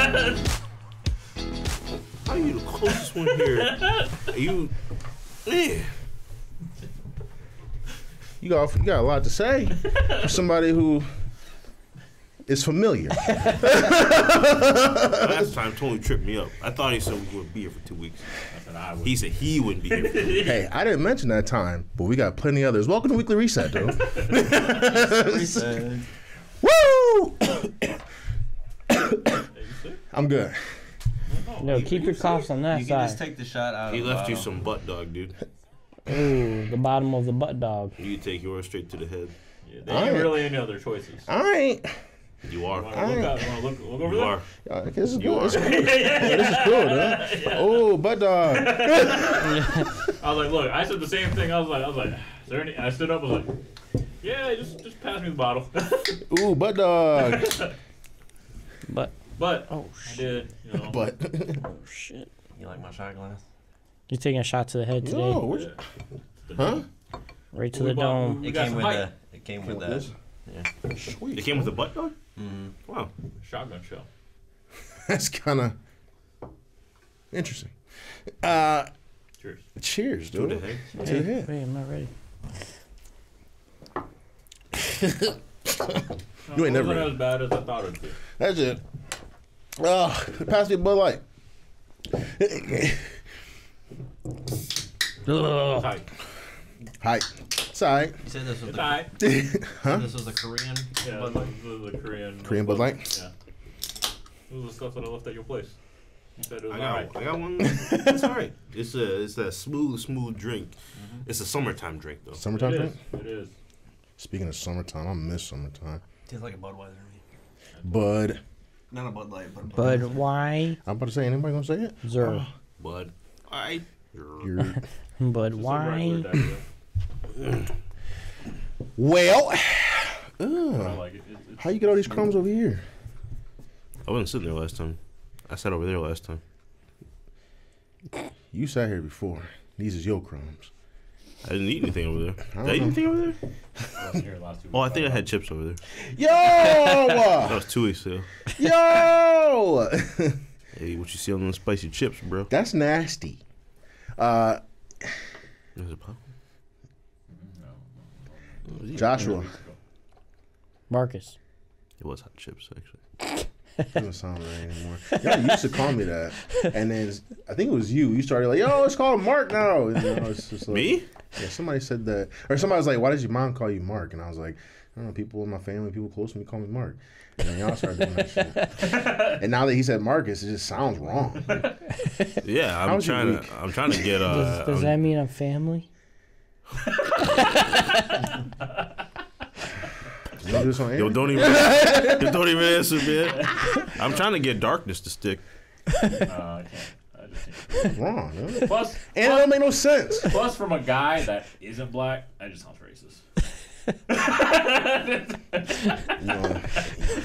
How are you the closest one here? You, man. You got a lot to say for somebody who is familiar. Last time Tony tripped me up. I thought he said we would be here for 2 weeks. He said he wouldn't be here for 2 weeks. Hey, I didn't mention that time, but we got plenty others. Welcome to Weekly Reset, dude. Woo! I'm good. No, keep your coughs on that You side. can just take the shot out. He of left the you bottom. some butt dog, dude. Ooh, the bottom of the butt dog. You take yours straight to the head. Yeah, there ain't really any other choices. I ain't. You are. You wanna look over You there? are. This is You good. are. This is cool, dude. Oh, butt dog. I was like, look, I said the same thing. I was like, is there any? I stood up. I was like, yeah, just pass me the bottle. Ooh, butt dog. But Oh I shit. did, you know. But Oh shit. You like my shot glass? You taking a shot to the head today? no, what you- huh? Right to We the bought- dome. we It got came some with hype. It came with This? that. Yeah. Sweet. It came with a butt dog? Mm-hmm. Wow. Shotgun shell. That's kind of interesting. Cheers. Cheers, To dude. the head. To the head. Wait, I'm not ready. You ain't never It ready. wasn't as bad as I thought it'd be. That's it. Pass me a Bud Light. Ugh. Tight. Hi. It's all right. You said this was It's the tight. Huh? this was the Korean Yeah, Bud Light? this is the Korean. Korean Bud Light? Yeah. This was the stuff that I left at your place. You said it was I alright. got one. It's all right. It's a smooth drink. It's a summertime drink though. Summertime It drink? is. It is. Speaking of summertime, I miss summertime. Tastes like a Budweiser to me. Bud. Not a Bud Light, but a But Budweiser. why? I'm about to say, anybody gonna say it? Zer. Bud. I. You're... But Just a why? regular diarrhea. Well, I like it. It's how you get all these crumbs over here? I wasn't sitting there last time. I sat over there last time. You sat here before. These is your crumbs. I didn't eat anything over there. Did I eat know. anything over there? wasn't here last 2 weeks. Oh, I think I had chips over there. Yo! That was 2 weeks ago. Yo! Hey, what you see on those spicy chips, bro? That's nasty. There's a pop. Joshua. Marcus. It was hot chips, actually. It doesn't sound right anymore. Y'all used to call me that. And then I think it was you. You started like, yo, it's called Mark now. You know, it's just like, Me? Yeah, somebody said that. Or somebody was like, why does your mom call you Mark? And I was like, I don't know, people in my family, people close to me call me Mark. And then y'all started doing that shit. And now that he said Marcus, it just sounds wrong. Yeah, I'm How's your trying week? to. I'm trying to get. Does that mean I'm family? You do this on air? Yo, don't even answer, man. I'm trying to get darkness to stick. I can't. I just can't. Wrong, man. Plus, And it don't make no sense. plus, from a guy that isn't black, that just sounds racist.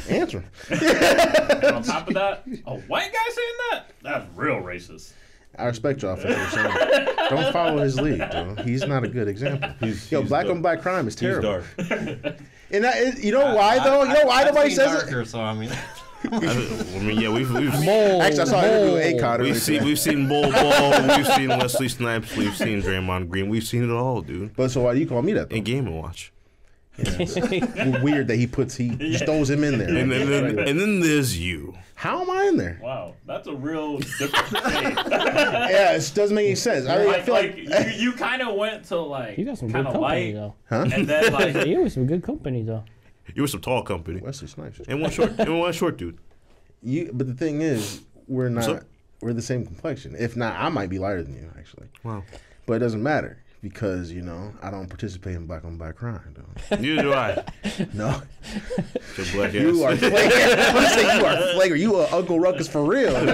Answer. And on top of that, a white guy saying that? That's real racist. I respect y'all for what you're saying. Don't follow his lead, dude. He's not a good example. Yo, black on black crime is terrible. And that is, you know why though? You know why nobody says darker, So I mean, I mean, yeah, we've Mole. Actually, I saw an interview with Akon. we've seen Bull Ball, we've seen Wesley Snipes, we've seen Draymond Green, we've seen it all, dude. But so why do you call me that? Though? In Game & Watch. Weird that he just throws him in there. And then there's you. How am I in there? Wow, that's a real different thing. Yeah, it doesn't make any sense. I feel like you kind of went to like You got some good kind of company light, though. and then like You were some good company though. You were some tall company. Wesley Snipes. And one short dude. But the thing is, we're So- not. We're the same complexion. If not, I might be lighter than you actually. Wow. But it doesn't matter because I don't participate in black on black crime. Dude. Neither do I. No, Your black you are ass. flagrant. I'm gonna say you are flagrant. You are Uncle Ruckus for real. Dude.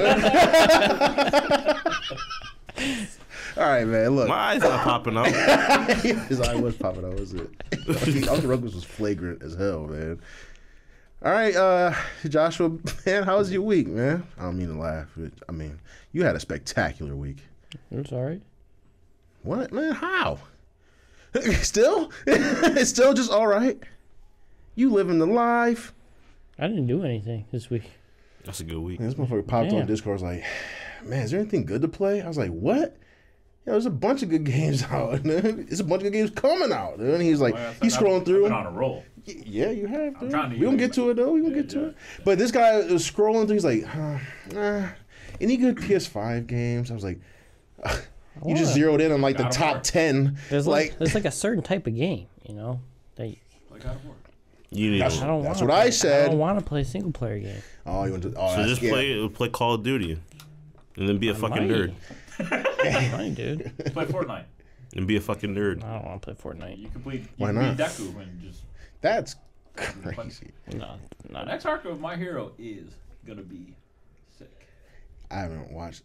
All right, man. Look, My eyes not popping out. his eye was popping out. Was it? Uncle Ruckus was flagrant as hell, man. All right, Joshua, man, how was your week, man? I don't mean to laugh, but I mean, you had a spectacular week. It's alright. What, man? How? Still? It's still just all right? You living the life? I didn't do anything this week. That's a good week. And this motherfucker popped on Damn. Discord. I was like, man, is there anything good to play? I was like, what? Yeah, there's a bunch of good games out. There's a bunch of good games coming out. And he's like, he's scrolling through. I've been on a roll. Yeah, you have. Dude. trying to We gonna get to it though. We gonna get to it. But this guy was scrolling through. He's like, any good PS5 games? I was like, you just zeroed in on like the God of top War. 10. There's like a certain type of game, you know. That Like God of War. You need That's- to, I don't That's wanna what I play. said. I don't want to play a single player game. Oh, you want to? Oh, so that's, just play Call of Duty, and then be a fucking nerd, Fine, dude. Play Fortnite. and be a fucking nerd. I don't want to play Fortnite. You complete. Why You not? beat Deku and just. That's crazy. No, The not. next arc of My Hero is gonna be sick. I haven't watched.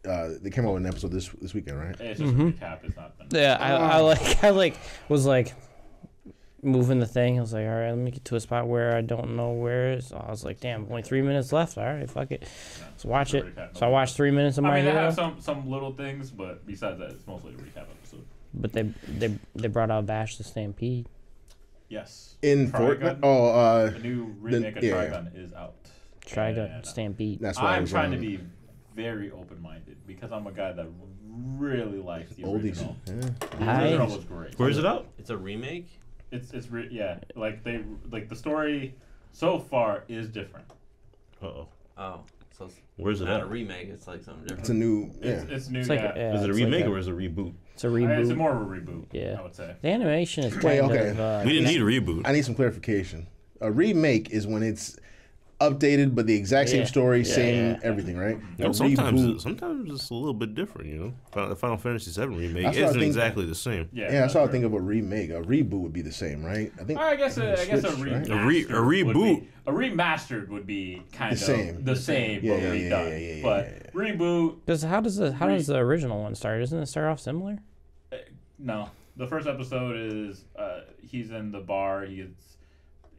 They came out with an episode this weekend, right? It's just a recap. It's not. Been... Yeah, I was like moving the thing. I was like, all right, let me get to a spot where I don't know where it is. So I was like, damn, only 3 minutes left. All right, fuck it. Let's watch it. So I watched 3 minutes of I My mean, they Hero. have some little things, but besides that, it's mostly a recap episode. But they brought out Bash the Stampede. Yes. In Trigun? Fortnite. Oh, The new remake of yeah. Trigun is out. Trigun And Stampede. that's why I I'm was trying to on be very open-minded because I'm a guy that really likes the oldies. original. Yeah. The I- original was great. Where's it out? It's a remake. Yeah, like the story so far is different. Uh-oh. Oh, so it's Where's it not at? a remake. It's like something different. It's a new. Yeah. It's new. It's like yeah. yeah, Is it a it's remake like or is it a reboot? it's a It's reboot. more of a reboot. Yeah. I would say. The animation is Wait, kind okay. of. We didn't need a reboot. I need some clarification. A remake is when it's updated, but the exact same Yeah. story, Yeah, same yeah. everything, right? No, A sometimes reboot- sometimes it's a little bit different, you know. Final Fantasy VII remake That's what I isn't think. exactly the same. Yeah. Yeah, that's how I true. think of a remake. A reboot would be the same, right? I think. I guess a Switch, remastered right? A reboot. would be, a remastered would be kind The of same. the same, Yeah, but yeah, redone. yeah, yeah, yeah, but yeah. reboot, Because how does the original one start? Doesn't it start off similar? no. The first episode is he's in the bar. He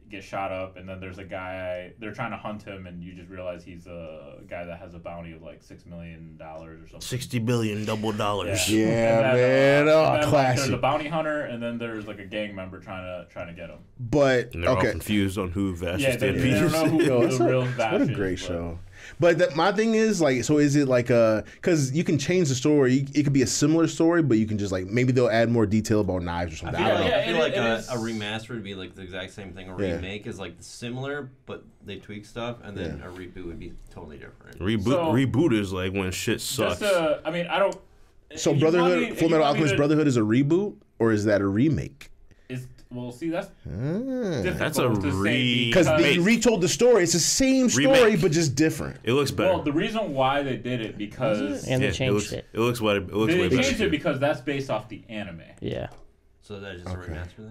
gets shot up, and then there's a guy. They're trying to hunt him, and you just realize he's a guy that has a bounty of like $6 million or something. $60 billion double dollars. Yeah, And man. then, Oh, and then, classic. There's a bounty hunter, and then there's like a gang member trying to get him. But And they're all okay, confused on who Vash Yeah, is. they don't know who Yo, the real Vash what a is, great but- show. But my thing is like, so is it like because you can change the story. It could be a similar story, but you can just like maybe they'll add more detail about knives or something. I, feel don't know. like- I feel it- like it a is- remaster would be like the exact same thing. A Yeah. remake is like similar, but they tweak stuff, and then a reboot would be totally different. Reboot is like when shit sucks. I mean, I don't. So if you want me- Brotherhood, if Full you Metal want me Alchemist to- Brotherhood is a reboot or is that a remake? Well, see, that's Because difficult That's a to say because they retold the story. It's the same story, Remake. but just different. It looks better. well, the reason why they did it because And Yeah, they changed it. Looks way they better. changed it because that's based off the anime. Yeah. So that's just a remaster. Then?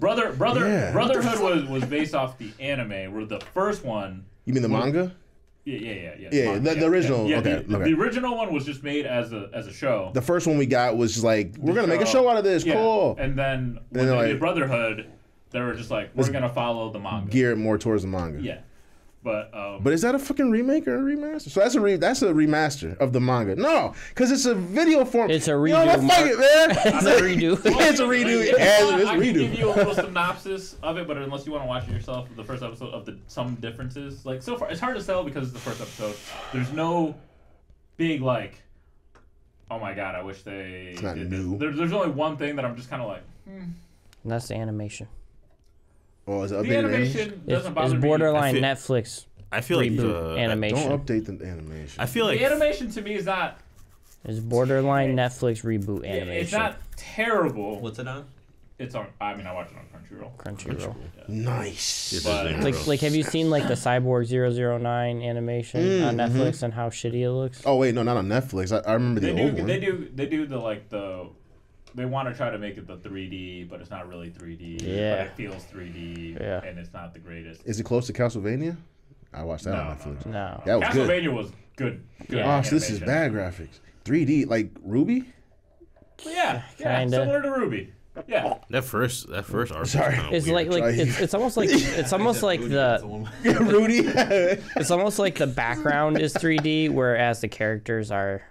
Yeah. Brotherhood was based off the anime, where the first one. You mean the manga? Yeah. The original. Yeah, okay, the okay. original one was just made as a show. The first one we got was just like, we're gonna make a show out of this. Yeah. Cool. And then when they're they like- did Brotherhood, they were just like, we're gonna follow the manga. Gear it more towards the manga. Yeah, but But is that a fucking remake or a remaster? So that's a remaster of the manga. No, because it's a video form. It's a You redo, know, fuck it, man. It's a redo. It's a redo. It's I a can give redo. you a little synopsis of it, but unless you want to watch it yourself, the first episode of some differences. Like so far, it's hard to tell because it's the first episode. There's no big like, oh my god, I wish they. It's not did new. This. There's only one thing that I'm just kind of like. And that's the animation. Oh, is it The updated animation It's, doesn't it's bother me. borderline I feel- Netflix I feel like reboot animation. Don't update the animation. I feel like The animation to me is not. It's borderline Netflix reboot animation. It's not terrible. What's it on? It's on. I mean, I watch it on Crunchyroll. Crunchyroll. Nice. It's But- dangerous. Like, have you seen like the Cyborg 009 animation on Netflix and how shitty it looks? Oh wait, no, not on Netflix. I remember the They old do. one. They do the like the. They want to try to make it the 3D, but it's not really 3D. Yeah. But it feels 3D, Yeah. and it's not the greatest. Is it close to Castlevania? I watched that on No, Netflix. No. That was good. Castlevania was good. Yeah. Oh, so this is bad graphics. 3D, like Ruby? Yeah, Kinda. similar to Ruby. Yeah. that first arc. Sorry. It's like it's almost like it's almost like the Rudy? it's almost like the background is 3D, whereas the characters are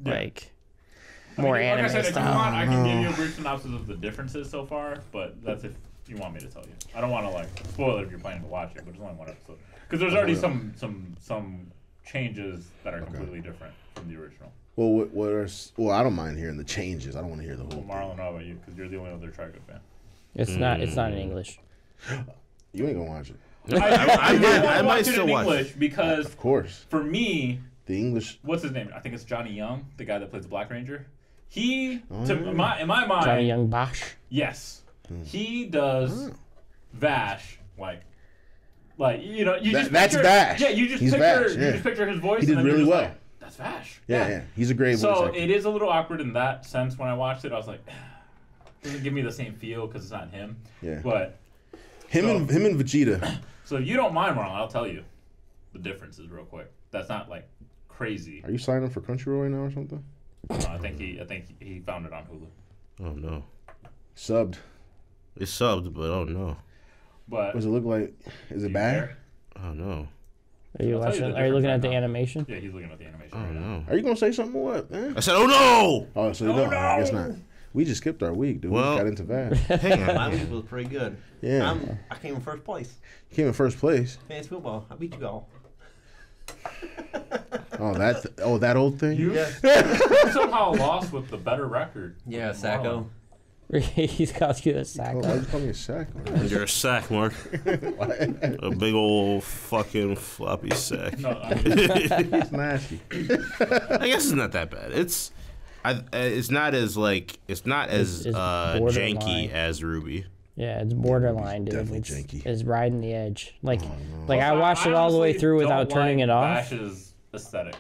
like more like anime I said, if you style. want, I can give you a brief synopsis of the differences so far, but that's if you want me to tell you. I don't want to like spoil it if you're planning to watch it, but it's only one episode because there's already some changes that are completely different from the original. Well, I don't mind hearing the changes. I don't want to hear the whole. Well, Marlon, how about you? Because you're the only other Trigun fan. It's not in English. You ain't gonna watch it. I might it still in watch English because Of course, for me, the English. what's his name? I think it's Johnny Young, the guy that plays the Black Ranger. He, Oh, to yeah. in my mind, Johnny Young Bosch. yes, he does Vash like you know you just That's picture, Vash. Yeah, you just He's picture Vash, yeah. you just picture his voice. He did and then really you're just well. Like, that's Vash. Yeah, he's a great voice So actor. it is a little awkward in that sense. When I watched it, I was like, doesn't give me the same feel because it's not him. Yeah. But him and Vegeta. so if you don't mind, Marlon, I'll tell you the differences real quick. That's not like crazy. Are you signing up for Crunchyroll right now or something? I think he found it on Hulu. Oh no. Subbed. It's subbed, but oh no. But What does it look like? Is it bad? Oh no. Are you I'll tell you watching? the Are you looking at difference the right now. animation? Yeah, he's looking at the animation Oh right now. no. Are you gonna say something or what, man? I said, oh no. Oh, so no, I guess not. We just skipped our week, dude. Well- we got into Vash. Hang My on. week was pretty good. Yeah, I came in first place. he came in first place. Fantasy football. I beat you all. Oh, that old thing. You Yes. somehow lost with the better record. Yeah, with Sacco. He's called you a sack. Why you call me a sack? You're a sack, Mark. A big old fucking floppy sack. No, It's nasty. I guess it's not that bad. It's not as It's janky borderline. as Ruby. Yeah, it's borderline, dude. Definitely It's, janky. it's riding the edge. Like, Oh, no. like I watched it all the way honestly through don't without turning like it off. Vash's aesthetic.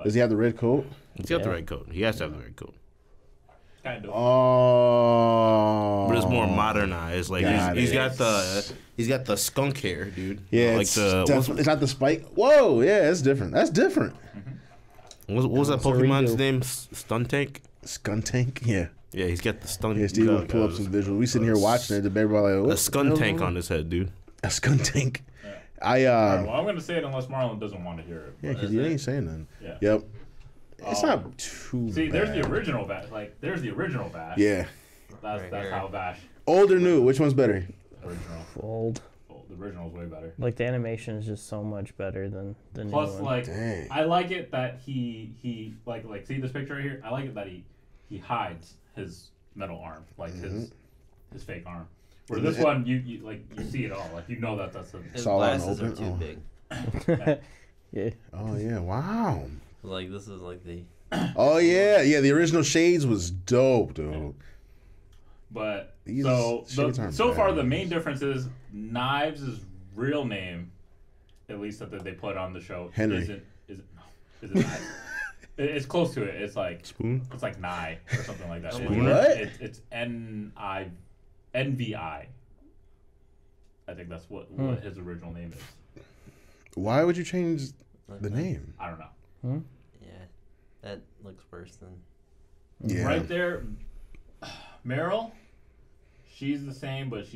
Does he have the red coat? He's got the Yeah. red coat. He has to have the red coat. Kind of. Oh. But it's more modernized. Like Got he's it. got the skunk hair, dude. Yeah, like it's, what's it's not the spike. Whoa, yeah, it's different. That's different. what was that It's a Pokemon's redo. name? Stuntank. Skuntank, yeah. Yeah, he's got the stun. Yeah, Steve will pull up some visuals. We sitting here watching it. The baby like, a what? Skuntank on his head, dude. A Skuntank. Yeah. I All right, well, I'm gonna say it unless Marlon doesn't want to hear it. yeah, but- because you ain't saying nothing. Yeah. Yep. It's Um, not too See, bad. there's the original Vash. Like, there's the original Vash. Yeah. That's Right that's here. how Vash Old or new? Which one's better? original. Old. Oh, the original's way better. Like the animation is just so much better than the new Plus, one. like, Dang. I like it that he like see this picture right here. I like it that he hides his metal arm, like his fake arm. Where this one, you like you see it all, like you know that's a. His Saw it on glasses are open. too Oh. big. Yeah. Oh yeah! Wow. Like this is like the. Oh yeah, yeah. The original Shades was dope, dude. But These so shades aren't so far bad. the main difference is Knives' real name, at least that they put on the show, Henry. isn't Knives. It's close to it. It's like Spoon. it's like Nye or something like that. Spooner? What? It's NVI. I think that's what his original name is. Why would you change Like the that. name? I don't know. Yeah, that looks worse than. Yeah. Right there, Meryl, she's the same, but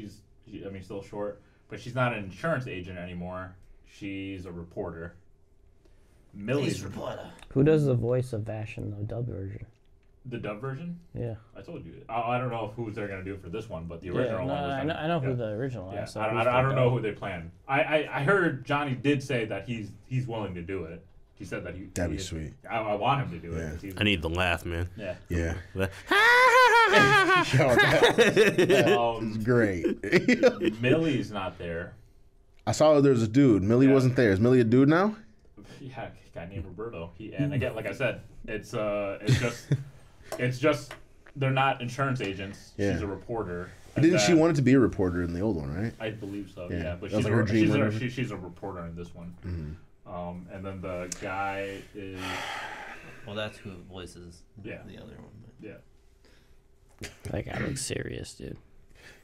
still short. But she's not an insurance agent anymore. She's a reporter. Millie's Who does the voice of Vash in the dub version? the dub version. Yeah. I told you. I don't know who they're gonna do it for this one, but the original no, one. Was I know who yeah. the original Yeah, is. So I don't know who they plan. I heard Johnny did say that he's willing to do it. He said that That'd be he- sweet. I want him to do it. Yeah. 'cause he's- I need the laugh, man. yeah. Yeah. The- Yo, that Um, is great. Millie's not there. I saw there was a dude. Millie Yeah. wasn't there. Is Millie a dude now? Yeah, a guy named Roberto. And again, like I said, it's just they're not insurance agents. Yeah. She's a reporter. Didn't she want it to be a reporter in the old one, right? I believe so. Yeah. Yeah, but That was she's like her dream or whatever. she's a reporter in this one. Mm-hmm. And then the guy is Well, that's who voices Yeah. the other one. But. yeah, That guy looks serious, dude.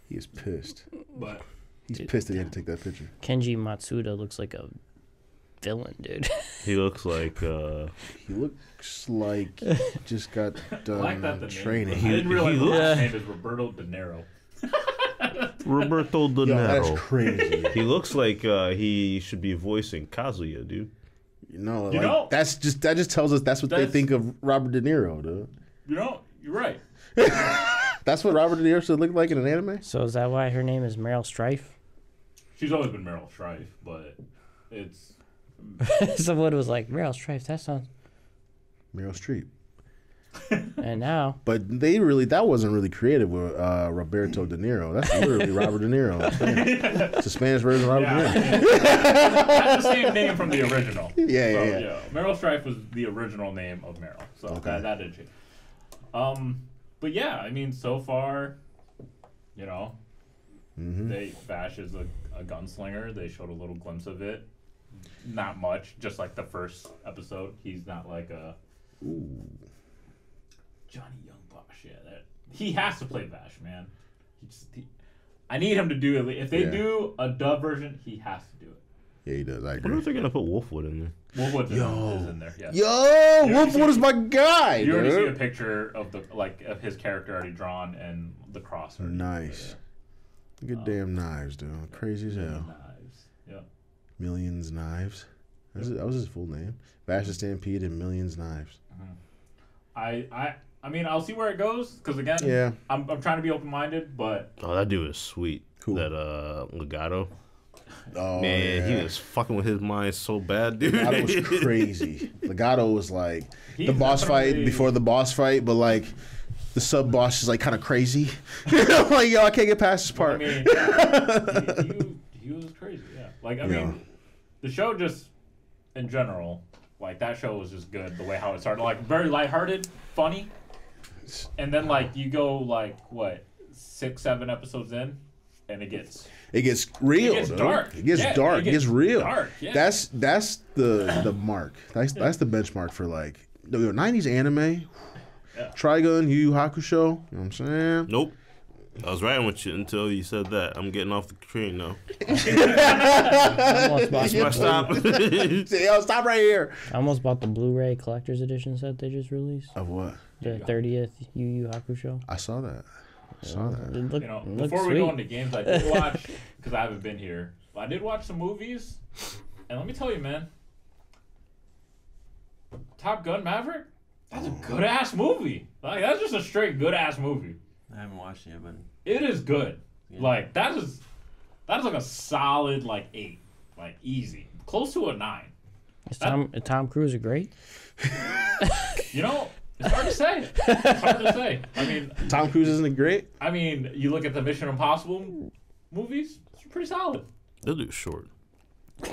He is pissed. but He's Dude. pissed that he had to take that picture. Kenji Matsuda looks like a villain, dude. He looks like He looks like he just got I like that done the training. name. I didn't realize the he- last Yeah. name is Roberto De Niro. Roberto De Yo, that's Niro. crazy. He looks like he should be voicing Kazuya, dude. Like, You know- that just tells us that's what they That's- think of Robert De Niro, dude. You know, you're right. That's what Robert De Niro should look like in an anime. So is that why her name is Meryl Streep? She's always been Meryl Streep, but it's Someone was like, Meryl Streep, that sounds. Meryl Streep. And now. But that wasn't really creative with Roberto De Niro. That's literally Robert De Niro. It's a Spanish version of Robert De Niro. That's the same name from the original. Yeah. Meryl Streep was the original name of Meryl, so Okay. that did change. But yeah, I mean, so far, you know, Vash is a gunslinger. They showed a little glimpse of it. Not much, just like the first episode. He's not like a Johnny Young Bosch. Yeah, he has to play Vash, man. I need him to do it. If they do a dub version, he has to do it. Yeah, he does. I I agree. wonder if they're gonna put Wolfwood in there. Wolfwood is in there. Yes. Yo, Wolfwood is my guy, You already see a dude. picture of of his character already drawn and the cross. already. Nice. Good damn knives, dude. Crazy as hell. Knives. Yeah. Millions Knives. That was his full name. Vash the Stampede and Millions Knives. I mean, I'll see where it goes because again, Yeah. I'm trying to be open minded, but Oh, that dude is sweet. Cool. That Legato. Oh, Man, yeah. he was fucking with his mind so bad, dude. Legato was crazy. Legato was like He's the boss fight definitely- before the boss fight, but like the sub boss is like kind of crazy. I'm like, yo, I can't get past this I part. mean, he was crazy. Yeah. Like I Yeah. mean, the show just in general, like that show was just good. The way how it started, like very lighthearted, funny, and then like you go like what 6-7 episodes in, and it gets real. It gets dude. dark. It gets Yeah, dark. it It gets gets real. dark, yeah. That's the mark. That's the benchmark for like the 90s anime. Yeah. Trigun, Yu Yu Hakusho. You know what I'm saying? Nope. I was riding with you until you said that. I'm getting off the train now. I almost bought That's my stop. Say, yo, stop right here. I almost bought the Blu-ray collector's edition set they just released. Of what? The 30th Yu Yu Hakusho. I saw that. It You know, looked before we sweet. go into games, I did watch because I haven't been here. I did watch some movies, and let me tell you, man, Top Gun Maverick. That's a good ass movie. Like that's just a straight good ass movie. I haven't watched it yet, but It is good. Yeah. Like that is like a solid like 8, like easy, close to a 9. Is Tom Cruise great? You know, it's hard to say. It's hard to say. I mean, Tom Cruise isn't great. you look at the Mission Impossible movies. It's pretty solid. That dude's short. I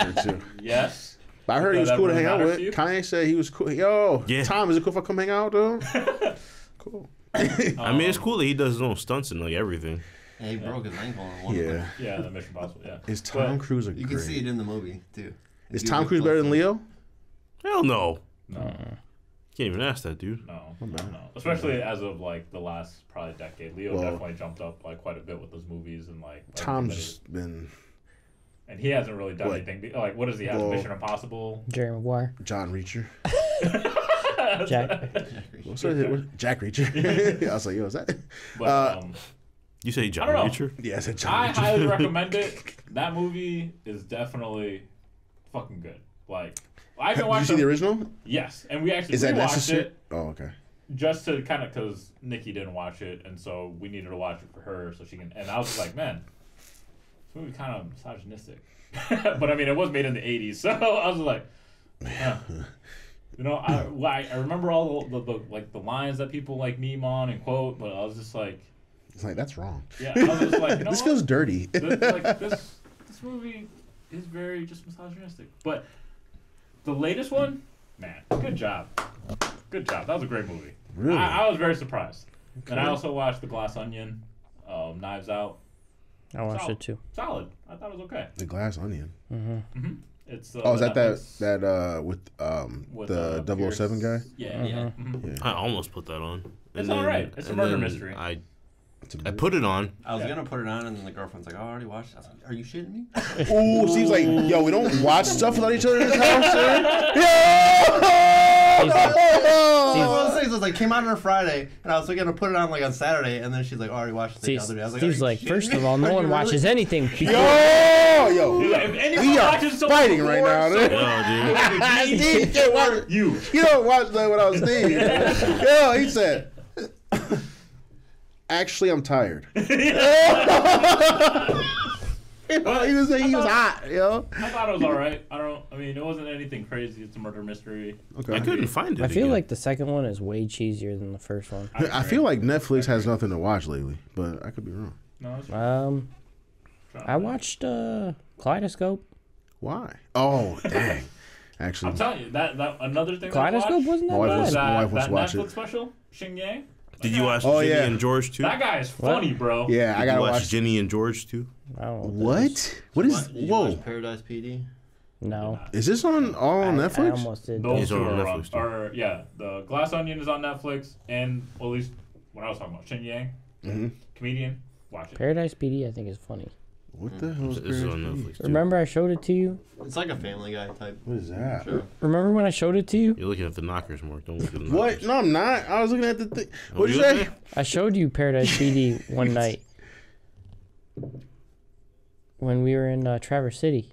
heard too. Yes. But I heard he was cool to hang out Matters with. to you? Kanye said he was cool. Yo, Yeah. Tom, is it cool if I come hang out, dude? Cool. I mean, it's cool that he does his own stunts and like everything. yeah, he broke his ankle on one. Yeah. Yeah, the Mission Impossible. Yeah. Is Tom But- Cruise a You great? can see it in the movie too. Is If you Tom look Cruise better than closely. Leo? Hell no. No. Can't even ask that dude. No. Especially as of like the last probably decade, Leo Well- definitely jumped up like quite a bit with those movies and like. Tom's been And he hasn't really done What? anything. Like, what does he have? Well- Mission Impossible. Jerry Maguire. John Reacher. Jack. What's that? Jack Reacher. I was like, yo, is that? But You say John I don't know. Reacher? Yeah, I said John I Reacher. highly recommend it. That movie is definitely fucking good. Like, I haven't Did you watched see the original? Yes, and we actually Is that rewatched necessary? it Oh, okay. just to kind of because Nikki didn't watch it, and so we needed to watch it for her so she can. And I was just like, man, this movie kind of misogynistic. But I mean, it was made in the '80s, so I was like, huh. You know, I remember all the like the lines that people like meme on and quote, but I was just like, It's like that's wrong. yeah, I was just like, you know This what? feels dirty. This movie is very just misogynistic. But the latest one, man, good job. Good job. That was a great movie. Really? I was very surprised. And I Okay. also watched The Glass Onion, Knives Out. I watched it too. Solid. I thought it was okay. The Glass Onion. It's Oh, is that Netflix with with, the 007 guy? Pierce. Yeah, yeah. Mhm. I almost put that on. It's alright. It's a murder mystery. I put it on. I was Yeah. gonna put it on, and then the girlfriend's like, "Oh, I already watched it." I was like, "Are you shitting me?" Ooh, Steve's like, yo, we don't watch stuff without each other in this house, sir. Steve's One of those things was like came out on a Friday, and I was gonna put it on like on Saturday, and then she's like, "Oh, I already watched it the other day." I was like, Steve's "Are you like, shitting first me? of all, no Are one you watches really?" anything before. Yo, If anyone we are watches something fighting right before, now, so- dude. Oh, dude. Steve, you can't watch. You. You don't watch that when I was Steve. Yo, he said. Actually, I'm tired. He was hot, yo. I thought it was alright. I mean, it wasn't anything crazy. It's a murder mystery. Okay. I couldn't find it. I feel again. like the second one is way cheesier than the first one. I feel like Netflix has nothing to watch lately, but I could be wrong. No, it's I watched Kaleidoscope. Why? Oh, dang. Actually, I'm telling you, that another thing. Kaleidoscope wasn't that My wife bad. was- my wife wants that to watch Netflix it. special, Xing Yang. Did you watch Oh, Ginny yeah. and George too? That guy is funny, bro. yeah, I Did gotta you watch watch. Ginny and George too? I don't know what that is. What? What is? Did you Whoa! watch Paradise PD? No. Is this on all on I Netflix? almost did. Those He's two on are Netflix, too. Or yeah, the Glass Onion is on Netflix, and well, at least what I was talking about, Xing Yang, Mhm. comedian. Watch it. Paradise PD, I think, is funny. What the hell is This is on Paradise PD? Netflix too. Remember I showed it to you? It's like a Family Guy type What is that? show. Remember when I showed it to you? You're looking at the knockers, Mark. Don't look at the What? knockers. No, I'm not. I was looking at the thing. Oh, What'd you looking say? at I showed you Paradise PD one night when we were in Traverse City.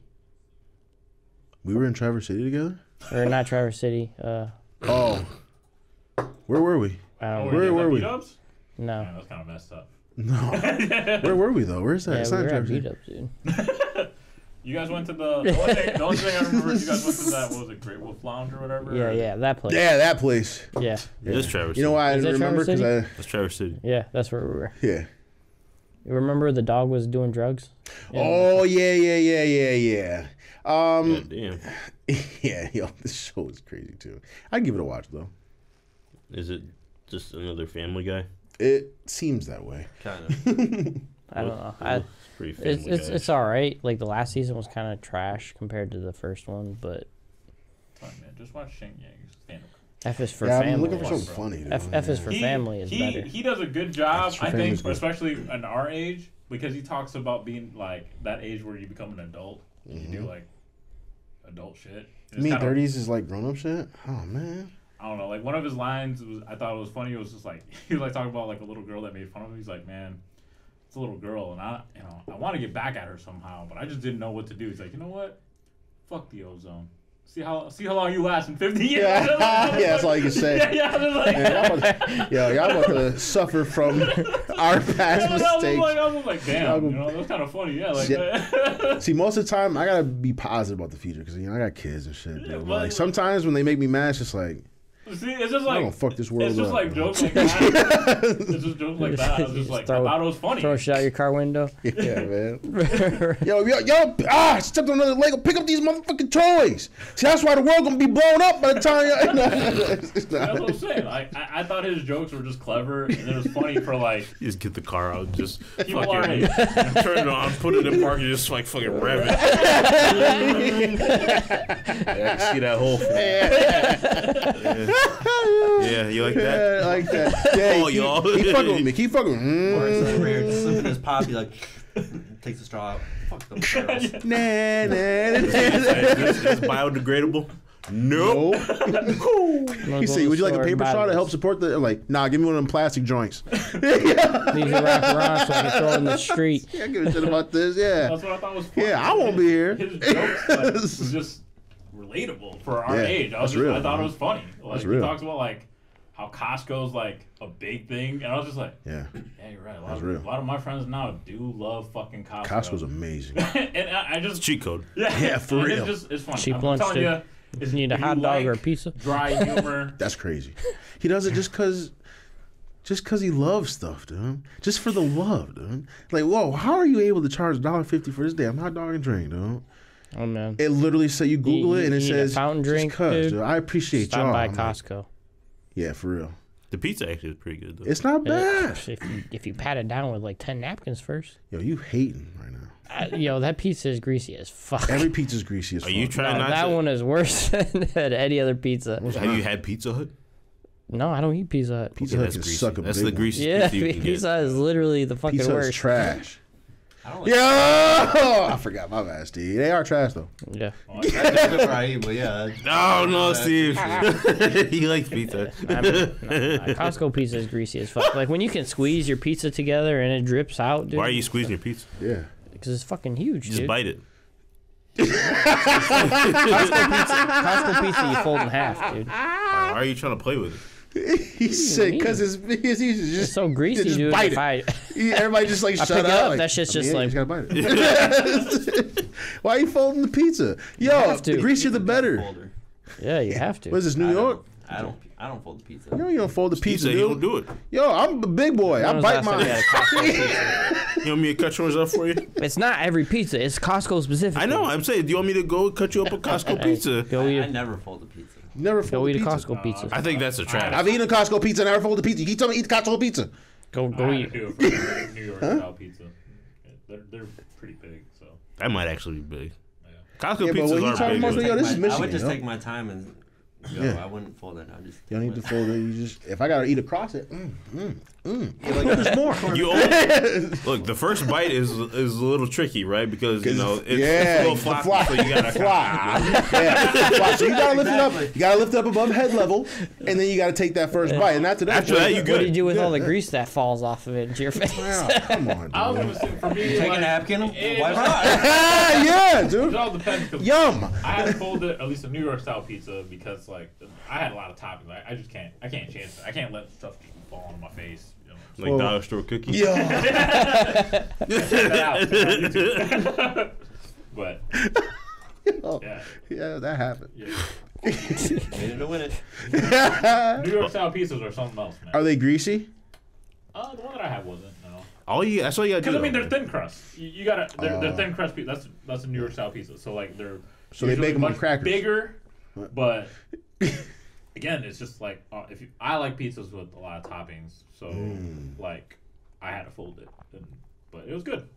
We were in Traverse City together. Or not Traverse City. Oh, where were we? I don't Oh, know. Where were we? Beat-ups? No. Man, that's kind of messed up. No. Where were we though? Where's that? Yeah, It's we not were at Traverse City. beat ups, dude. You guys went to the only thing I remember is you guys went to that, what was it, Great Wolf Lounge or whatever? Yeah, that place. Yeah, that place. Yeah, It is Traverse You know why I Is didn't that remember? Traverse Because That's Traverse City. yeah, that's where we were. yeah. You remember the dog was doing drugs? Yeah. Oh yeah. God damn. Yeah, yo, this show is crazy too. I'd give it a watch though. Is it just another Family Guy? It seems that way. Kind of. I don't know. It's pretty Family It's all right. Like the last season was kind of trash compared to the first one, but Fine, man. Just watch Xing Yang. It's stand-up. F is for Yeah, family. I'm looking for Bro. something funny. Dude. F is for family is better. He does a good job, F for I family's think, good. especially in our age, because he talks about being like that age where you become an adult and you do like adult shit. You mean 30s is like grown up shit? Oh man. I don't know. Like one of his lines was, I thought it was funny. It was just like he was like talking about like a little girl that made fun of him. He's like, man, it's a little girl, and I want to get back at her somehow, but I just didn't know what to do. He's like, you know what? Fuck the ozone. See how long you last in 50 years. Yeah, yeah, that's all you can say. Yeah, I was like, Y'all about to suffer from our past mistakes. I was like, damn, that's kind of funny. Yeah, like. See, most of the time I gotta be positive about the future because I got kids and shit. Dude. Yeah, But, but- like sometimes when they make me mad, it's just like See, it's just I like don't fuck this world it's just up. like jokes like that. It's just jokes like that. I was just like, I Throw- thought it was funny. Throw shit out your car window. yeah, man. yo, I stepped on another Lego. Pick up these motherfucking toys. See, that's why the world gonna be blown up by the time. That's what I'm saying. Like, I thought his jokes were just clever, and it was funny for like You just get the car out, just people fucking are. turn it on, put it in park, and just like fucking rev it. Yeah, I see that whole thing. Yeah, you like that? Yeah, like that. Yeah, Oh, y'all. keep fucking with me. Keep fucking. Or it's over here, just slipping his pop, he like takes the straw out. Fuck them girls. Nah. It's biodegradable. Nope. He said, "Would you like a paper straw to help support the?" I'm like, nah, give me one of them plastic joints. These are wrapped around so I can throw it in the street. Yeah, give a shit about this. Yeah. That's what I thought was funny. Yeah, I won't be here. His jokes like, was just relatable for our Yeah, age. that's real, I thought man. it was funny. Like That's he real. talks about like how Costco's like a big thing, and I was just like, Yeah, yeah, you're right. That's real. A lot of my friends now do love fucking Costco. Costco's amazing. And I just Cheat code. Yeah, for and real. It's funny. Cheap I'm lunch, telling too. you, If you need a if hot you dog or a like pizza. dry humor. That's crazy. He does it just cause he loves stuff, dude. Just for the love, dude. Like, whoa, how are you able to charge $1.50 for this damn hot dog and drink, dude? Oh man. It literally say you Google it and it you need a says fountain drink, just 'cause, dude? I appreciate Stop y'all. by I'm like, Costco. yeah, for real. The pizza actually is pretty good though. It's not bad. If you pat it down with like 10 napkins first. Yo, you hating right now. Yo, that pizza is greasy as fuck. Every pizza's greasy as Are fuck. you trying No, not that to? one is worse than any other pizza. Have you had Pizza Hut? No, I don't eat Pizza Hut. Pizza Okay, Hut that's can greasy. suck a That's big the one. greasiest Yeah, pizza you can Pizza get. Hut is literally the fucking Pizza Hut's worst. trash. I don't like Yo, I forgot my bad, Steve. They are trash though. Yeah. that's good where I eat, but yeah. Oh no, Steve. He likes pizza. Costco pizza is greasy as fuck. Like when you can squeeze your pizza together and it drips out, dude. Why are you squeezing your pizza? Yeah. Because it's fucking huge, Just dude. bite it. Costco pizza you fold in half, dude. Why are you trying to play with it? He said because it's just It's so greasy, just dude. bite If it. I Everybody just like I shut pick it up. up. Like, That shit's just you like. just gotta bite it. Why are you folding the pizza? Yo, have to. the greasier the better. Folder. Yeah, you have to. What is this, New York? I don't fold the pizza. Yo, you don't fold the He pizza, said he don't dude. do it. Yo, I'm a big boy. I When was bite the last time you mine. had a Costco pizza? You want me to cut yours up for you? It's not every pizza. It's Costco specific. I know. I'm saying, do you want me to go cut you up a Costco pizza? Go eat. I never fold a pizza. Never Go fold eat a pizza. Costco pizza. I think that's a trap. I've eaten a Costco pizza and never folded a pizza. You keep telling me eat the Costco pizza. Go I eat. do it for New York style pizza. They're pretty big, so. That might actually be big. Yeah. Costco Yeah, but pizzas when you are talking big. about yo, this is I Michigan. would just yo. take my time and go. Yeah. I wouldn't fold it. I just. You don't need to fold it. You just if I gotta eat across it. There's more. You look, the first bite is a little tricky, right? Because you know it's yeah, a little floppy, so you gotta fly. Yeah, fly. So you gotta lift it up. You gotta lift it up above head level, and then you gotta take that first bite. And after that, you What do you good. do with all the grease that falls off of it into your face? Wow, come on, I was dude. gonna say for me, Take like, a napkin. it- Wipe it off. Ah, yeah, It dude. all depends. 'Cause Yum. I had to fold it, at least a New York style pizza, because like I had a lot of toppings. I just can't. I can't chance it. I can't let stuff fall on my face. You know? Like Well, dollar store cookies. Yo. Check that out. But yeah, Yeah, that happened. yeah. Made it to win it. New York style pizzas are something else, man. Are they greasy? The one that I had wasn't. No. That's all you gotta do. Because I mean, though. they're thin crust. You gotta. They're thin crust pizza. That's a New York style pizza. So like they're. So they usually bake 'em on much crackers. Bigger, but again, it's just like I like pizzas with a lot of toppings. So like I had to fold it, but it was good.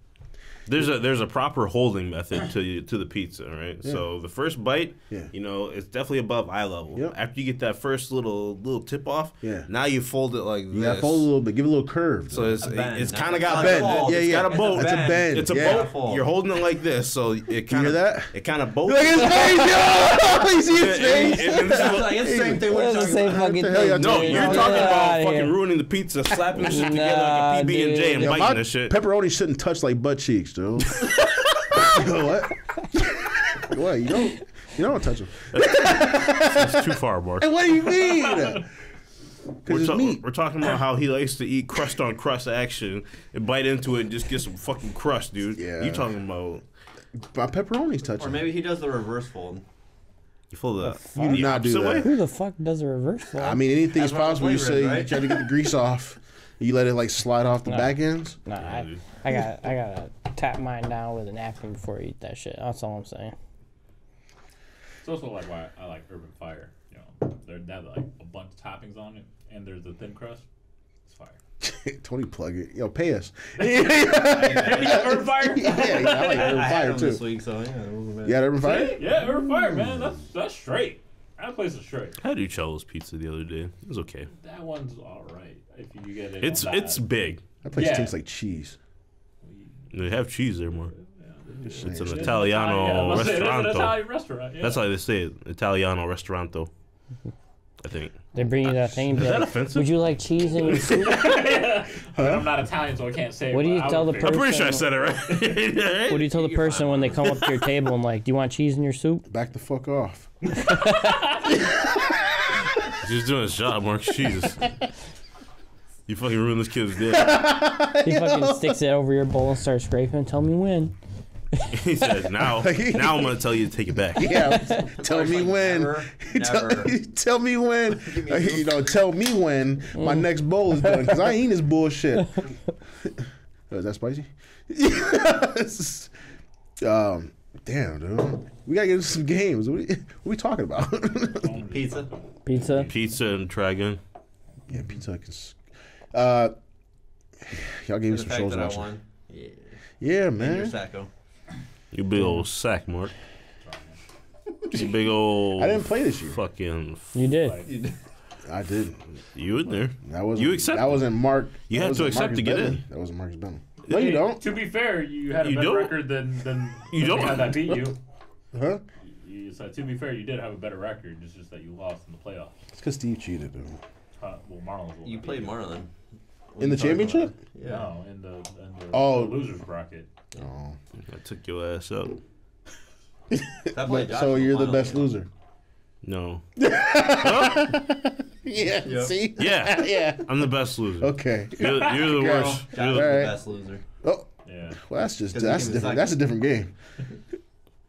There's a proper holding method to the pizza, right? Yeah. So the first bite, Yeah. you know, it's definitely above eye level. Yep. After you get that first little tip off, Yeah. now you fold it like You this. gotta fold a little bit. Give it a little curve. So it's A bend. it's kind of Not got a bend. fold. It's got a boat. It's a bend. It's a yeah. boat. Fold. You're holding it like this, so it kind hear of that? It kind of boats. Look at his face, yo! You see his And- face? and this is It's what- like it's the same thing. That's We're the talking same about. fucking the hell y'all thing. No, dude. you're Get talking outta about fucking here. ruining the pizza, slapping the shit together like Nah, a PB&J and dude. biting My the shit. pepperoni shouldn't touch like butt cheeks, dude. Yo, what? What? You don't touch them. It's too far, Mark. What do you mean? Because it's meat. We're talking about how he likes to eat crust on crust action and bite into it and just get some fucking crust, dude. Yeah. You talking about My pepperoni's Or touching. maybe he does the reverse fold. you full the You do not do opposite that. way? Who the fuck does a reverse fold? I mean, anything is That's what the possible. You flavor say is, you right? try to get the grease off. You let it like slide off the No. back ends. Nah, I gotta tap mine down with a napkin before I eat that shit. That's all I'm saying. It's also like why I like Urban Fire. You know, they have like a bunch of toppings on it, and there's a thin crust. It's fire. Tony, plug it. Yo, pay us. Urban Fire. Yeah, I like Urban I had Fire him this too. week, so yeah. It wasn't bad. You had Urban Fire? Yeah, Urban Fire, man. That's straight. That place is straight. I had Uccello's pizza the other day. It was okay. That one's all right if you get it. It's on that. it's big. That place Yeah. tastes like cheese. They have cheese there more. Just It's saying. an It's Italiano yeah, it's an restaurant. Italian restaurant. Yeah. That's how they say it. Italiano restaurante. I think. They bring you that thing. Is be that like, offensive? Would you like cheese in your soup? I mean, I'm not Italian, so I can't say. What do but you I tell would the figure- I'm pretty sure I said it right. What do you tell the person when they come up to your table and like, do you want cheese in your soup? Back the fuck off. He's doing his job, Mark. Jesus. You fucking ruined this kid's day. He fucking sticks it over your bowl and starts scraping. Tell me when. He said, now I'm going to tell you to take it back. Yeah, tell me Like, when. never. Tell me when. Tell me when my next bowl is done because I ain't eating this bullshit. Is that spicy? Damn, dude. We gotta get into some games. What are we talking about? Pizza. Pizza. Pizza and try again. Yeah, pizza. Y'all gave me The some fact shows that to I watch. won. Yeah. Yeah, Your man. Sacco. You big old sack, Mark. You big old. I didn't play this year. Fucking. You did. I did. You in there? That wasn't. You accept That wasn't Mark. You that have to wasn't accept Marcus to get Bentley. in. That wasn't Marcus Bentley. No, you don't. To be fair, you had a You better don't? record than You the don't? guy that beat you. Huh? To be fair, you did have a better record. It's just that you lost in the playoffs. It's because Steve cheated, dude. Well, Marlon's the one You that played beat Marlon. In the championship? Yeah. No, in the Oh. losers bracket. Oh. I took your ass up. That played Josh So in you're the final, best you know. loser. No. Yeah. Yep. See. Yeah. Yeah. I'm the best loser. Okay. You're the worst. Josh You're is the, the Alright. best loser. Oh, Yeah. well, that's just 'Cause he that's came in different. second. That's a different game.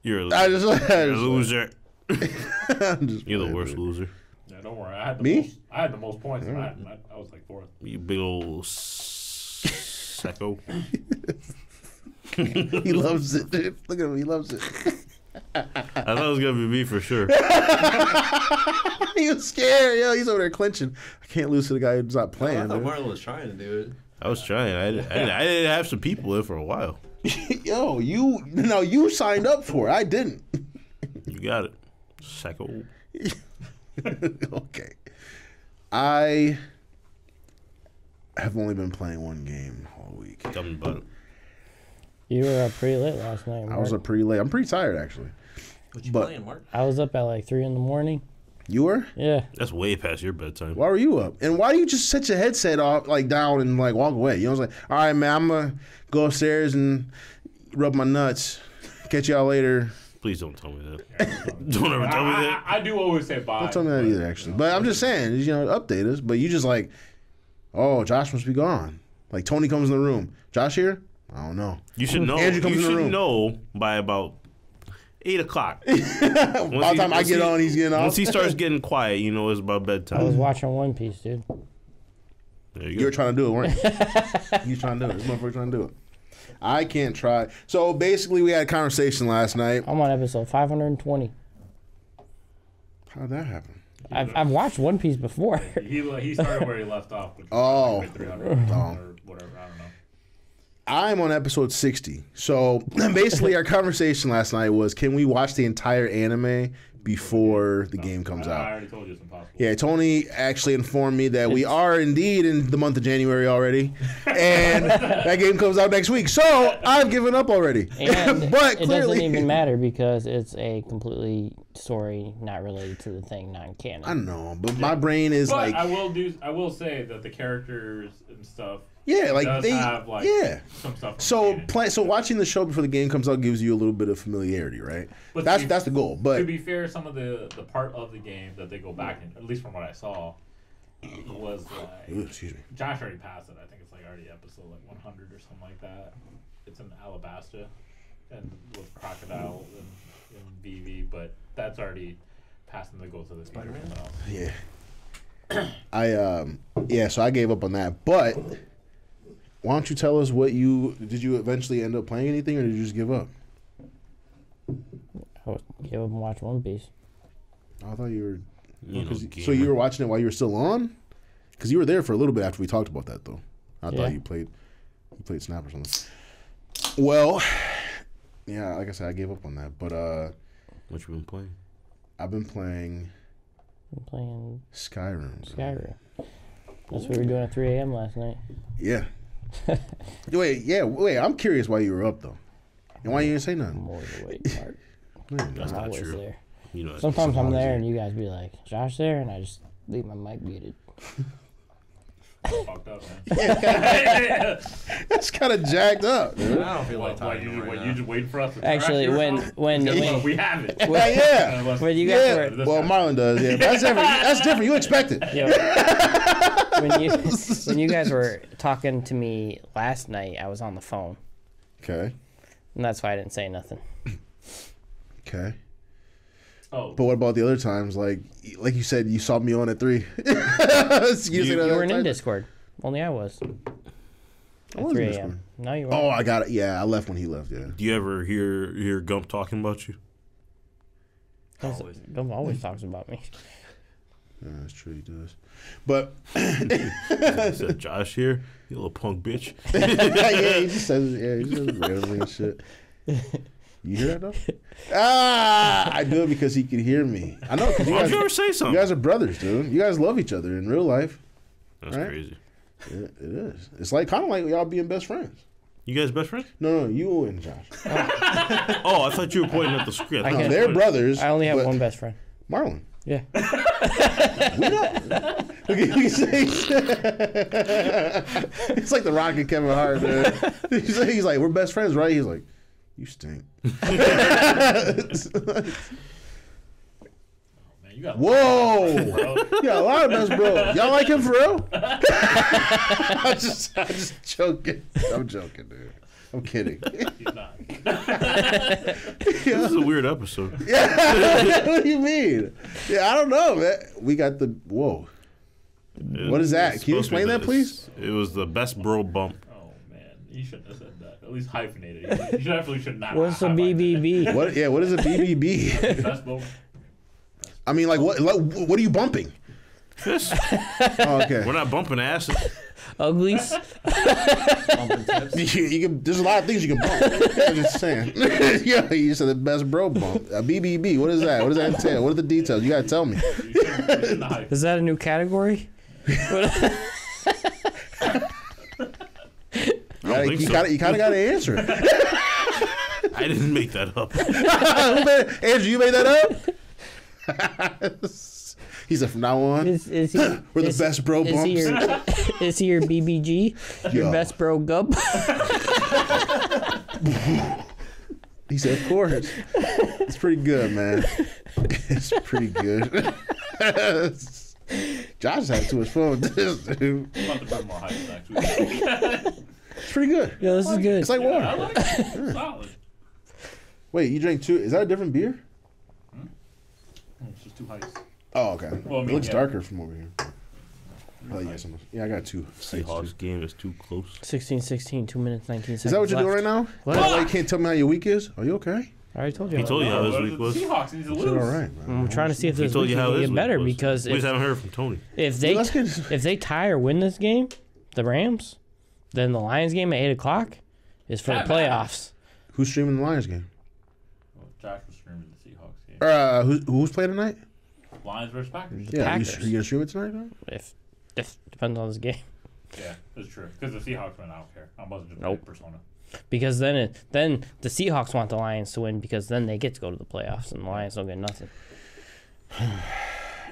you're a I loser. just, You're a loser. I'm just You're the playing, worst man. loser. Yeah, don't worry. I had the Me? most. I had the most points. And I was like fourth. You big old sacco. He loves it, dude. Look at him. He loves it. I thought it was gonna be me for sure. He was scared. Yo, he's over there clenching. I can't lose to the guy who's not I playing. thought dude. Marlon was trying to do it. I was trying. I did have some people in for a while. Yo, you signed up for it. I didn't. You got it, sacco. Okay. I have only been playing one game all week. Tell me about it. You were up pretty late last night. I was Mark. up pretty late. I'm pretty tired actually. What you But- playing, Mark? I was up at like 3 a.m. You were? Yeah. That's way past your bedtime. Why were you up? And why do you just set your headset off like down and like walk away? You know, it's like, all right, man, I'm gonna go upstairs and rub my nuts. Catch y'all later. Please don't tell me that. Don't ever tell me that. I do always say bye. Don't tell me that either, actually. But I'm just saying, you know, update us. But you just like, oh, Josh must be gone. Like Tony comes in the room. Josh here? I don't know. You should know. Andrew comes You in the should room. know by about 8 o'clock. By the time I get on, he's getting off. Once he starts getting quiet, you know it's about I was bedtime. watching One Piece, dude. There You were go. trying to do it, weren't you? You trying to do it. This motherfucker trying to do it. I can't try. So basically, we had a conversation last night. I'm on episode 520. How'd that happen? I've watched One Piece before. He started where he left off. Which Oh. was 300 or whatever. I don't know. I'm on episode 60. So basically, our conversation last night was, can we watch the entire anime before the game comes I out? already told you it's impossible. Yeah, Tony actually informed me that we are indeed in the month of January already, and that game comes out next week. So I've given up already. And But it clearly, doesn't even matter because it's a completely story not related to the thing, I non-canon. know, but my brain is But like, I will say that the characters and stuff yeah, like does they, have like yeah. some stuff. From So the canon. so watching the show before the game comes out gives you a little bit of familiarity, right? But That's the goal. to But be fair, some of the part of the game that they go back in, at least from what I saw, was like Ooh, excuse me. Josh already passed it. I think it's like already episode like 100 or something like that. It's in Alabasta and with Crocodile and BV, but that's already passing the go to the Spider-Man? future, so. Yeah. So I gave up on that. But why don't you tell us what did you eventually end up playing anything, or did you just give up? I would give up and watch One Piece. I thought you were. You know, So gamer. you were watching it while you were still on? Because you were there for a little bit after we talked about that, though. I Yeah. thought you played Snap or something. Well, yeah, like I said, I gave up on that. But What you been playing? I've been playing I'm playing Skyrim. bro. Skyrim. That's what we were doing at 3 a.m. last night. Yeah. Wait. I'm curious why you were up though, and why you didn't say nothing. I'm overweight, Mark. That's I'm not always true. there. You know, that's Sometimes I'm there easy. and you guys be like, Josh there? And I just leave my mic muted. Fucked up, man. That's kind of jacked up. Dude. I don't feel like What, talking you, right what, now. you just wait for us to Actually, trash your when- phone? when- Guess when- what? We have it. Yeah. When you guys Yeah. were Well, Marlon does. Yeah, but that's different. That's different. You expect it. Yo, when you guys were talking to me last night, I was on the phone, Okay. and that's why I didn't say nothing. Okay. Oh, But what about the other times? Like you said, you saw me on at 3. You weren't in Discord. Only I was. I At was in 3 Discord. a.m. No, you weren't. Oh, I got it. Yeah, I left when he left. Yeah. Do you ever hear Gump talking about you? Gump always talks about me. Yeah, that's true. He does. But Is that Josh here? You little punk bitch. yeah, he just says randomly and shit. You hear that though? I do it because he can hear me. I know because Why don't you ever say you something? guys are brothers, dude. You guys love each other in real life. That's right? crazy. It is. It's like kind of like y'all being best friends. You guys best friends? No, you and Josh. Oh, I thought you were pointing at the screen. I I can't- They're brothers. I only have but one best friend. Marlon. Yeah. Look at you say. It's like the Rock and Kevin Hart, dude. He's like, we're best friends, right? He's like, you stink. man, You got Whoa! bro. Yeah, a lot of best bro. Y'all like him for real? I'm just joking. I'm joking, dude. I'm kidding. He's not. This is a weird episode. Yeah. What do you mean? Yeah, I don't know, man. We got the whoa. What is that? It's Can you supposed to be explain that, please? It was the best bro bump. Oh man, you shouldn't have said that. At least hyphenate it. You definitely should not. What's the highlight BBB? What? Yeah. What is a BBB? that. Best bro. I mean, like, what are you bumping? This. Oh, okay. We're not bumping asses. Uglies? Bumping tips. You can. There's a lot of things you can bump. I'm just saying. Yeah, you said the best bro bump. A BBB. What is that? What does that entail? What are the details? You gotta tell me. You shouldn't have hyped. Is that a new category? You kind of got to answer it. I didn't make that up. Andrew, you made that up? He said, from now on, Is he, we're the is- best bro is bumps. he your, is he your BBG? Your Yo. best bro gub? He said, of course. It's pretty good, man. It's pretty good. Josh had too much fun with this, dude. I'm about to put more hype next week. It's pretty good. Yo, this is good. It's like I water. like it. Solid. Wait, you drank two? Is that a different beer? It's just 2 heights. Oh, okay. Well, I It mean, looks yeah. darker from over here. Oh, yeah, yeah, I got two. Seahawks game is too close. 16-16, 2 minutes, 19 seconds Is that what you're doing right left. now? What? That way you can't tell me how your week is? Are you okay? I already told you. He told you how What his is week it? was. The Seahawks need to It's lose. all right, man. I'm trying to see if He this told week you can how his get week better was. because We just haven't heard from Tony. if they Let's get- if they tie or win this game, the Rams, then the Lions game at 8 o'clock is for the That matters. playoffs. Who's streaming the Lions game? Well, Josh was streaming the Seahawks game. Who's playing tonight? Lions versus Packers. Yeah, Packers. you gonna stream it tonight? Though? If depends on this game, Yeah, that's true. Because the Seahawks win, I don't care. I wasn't just Nope. playing Persona. because then the Seahawks want the Lions to win because then they get to go to the playoffs and the Lions don't get nothing.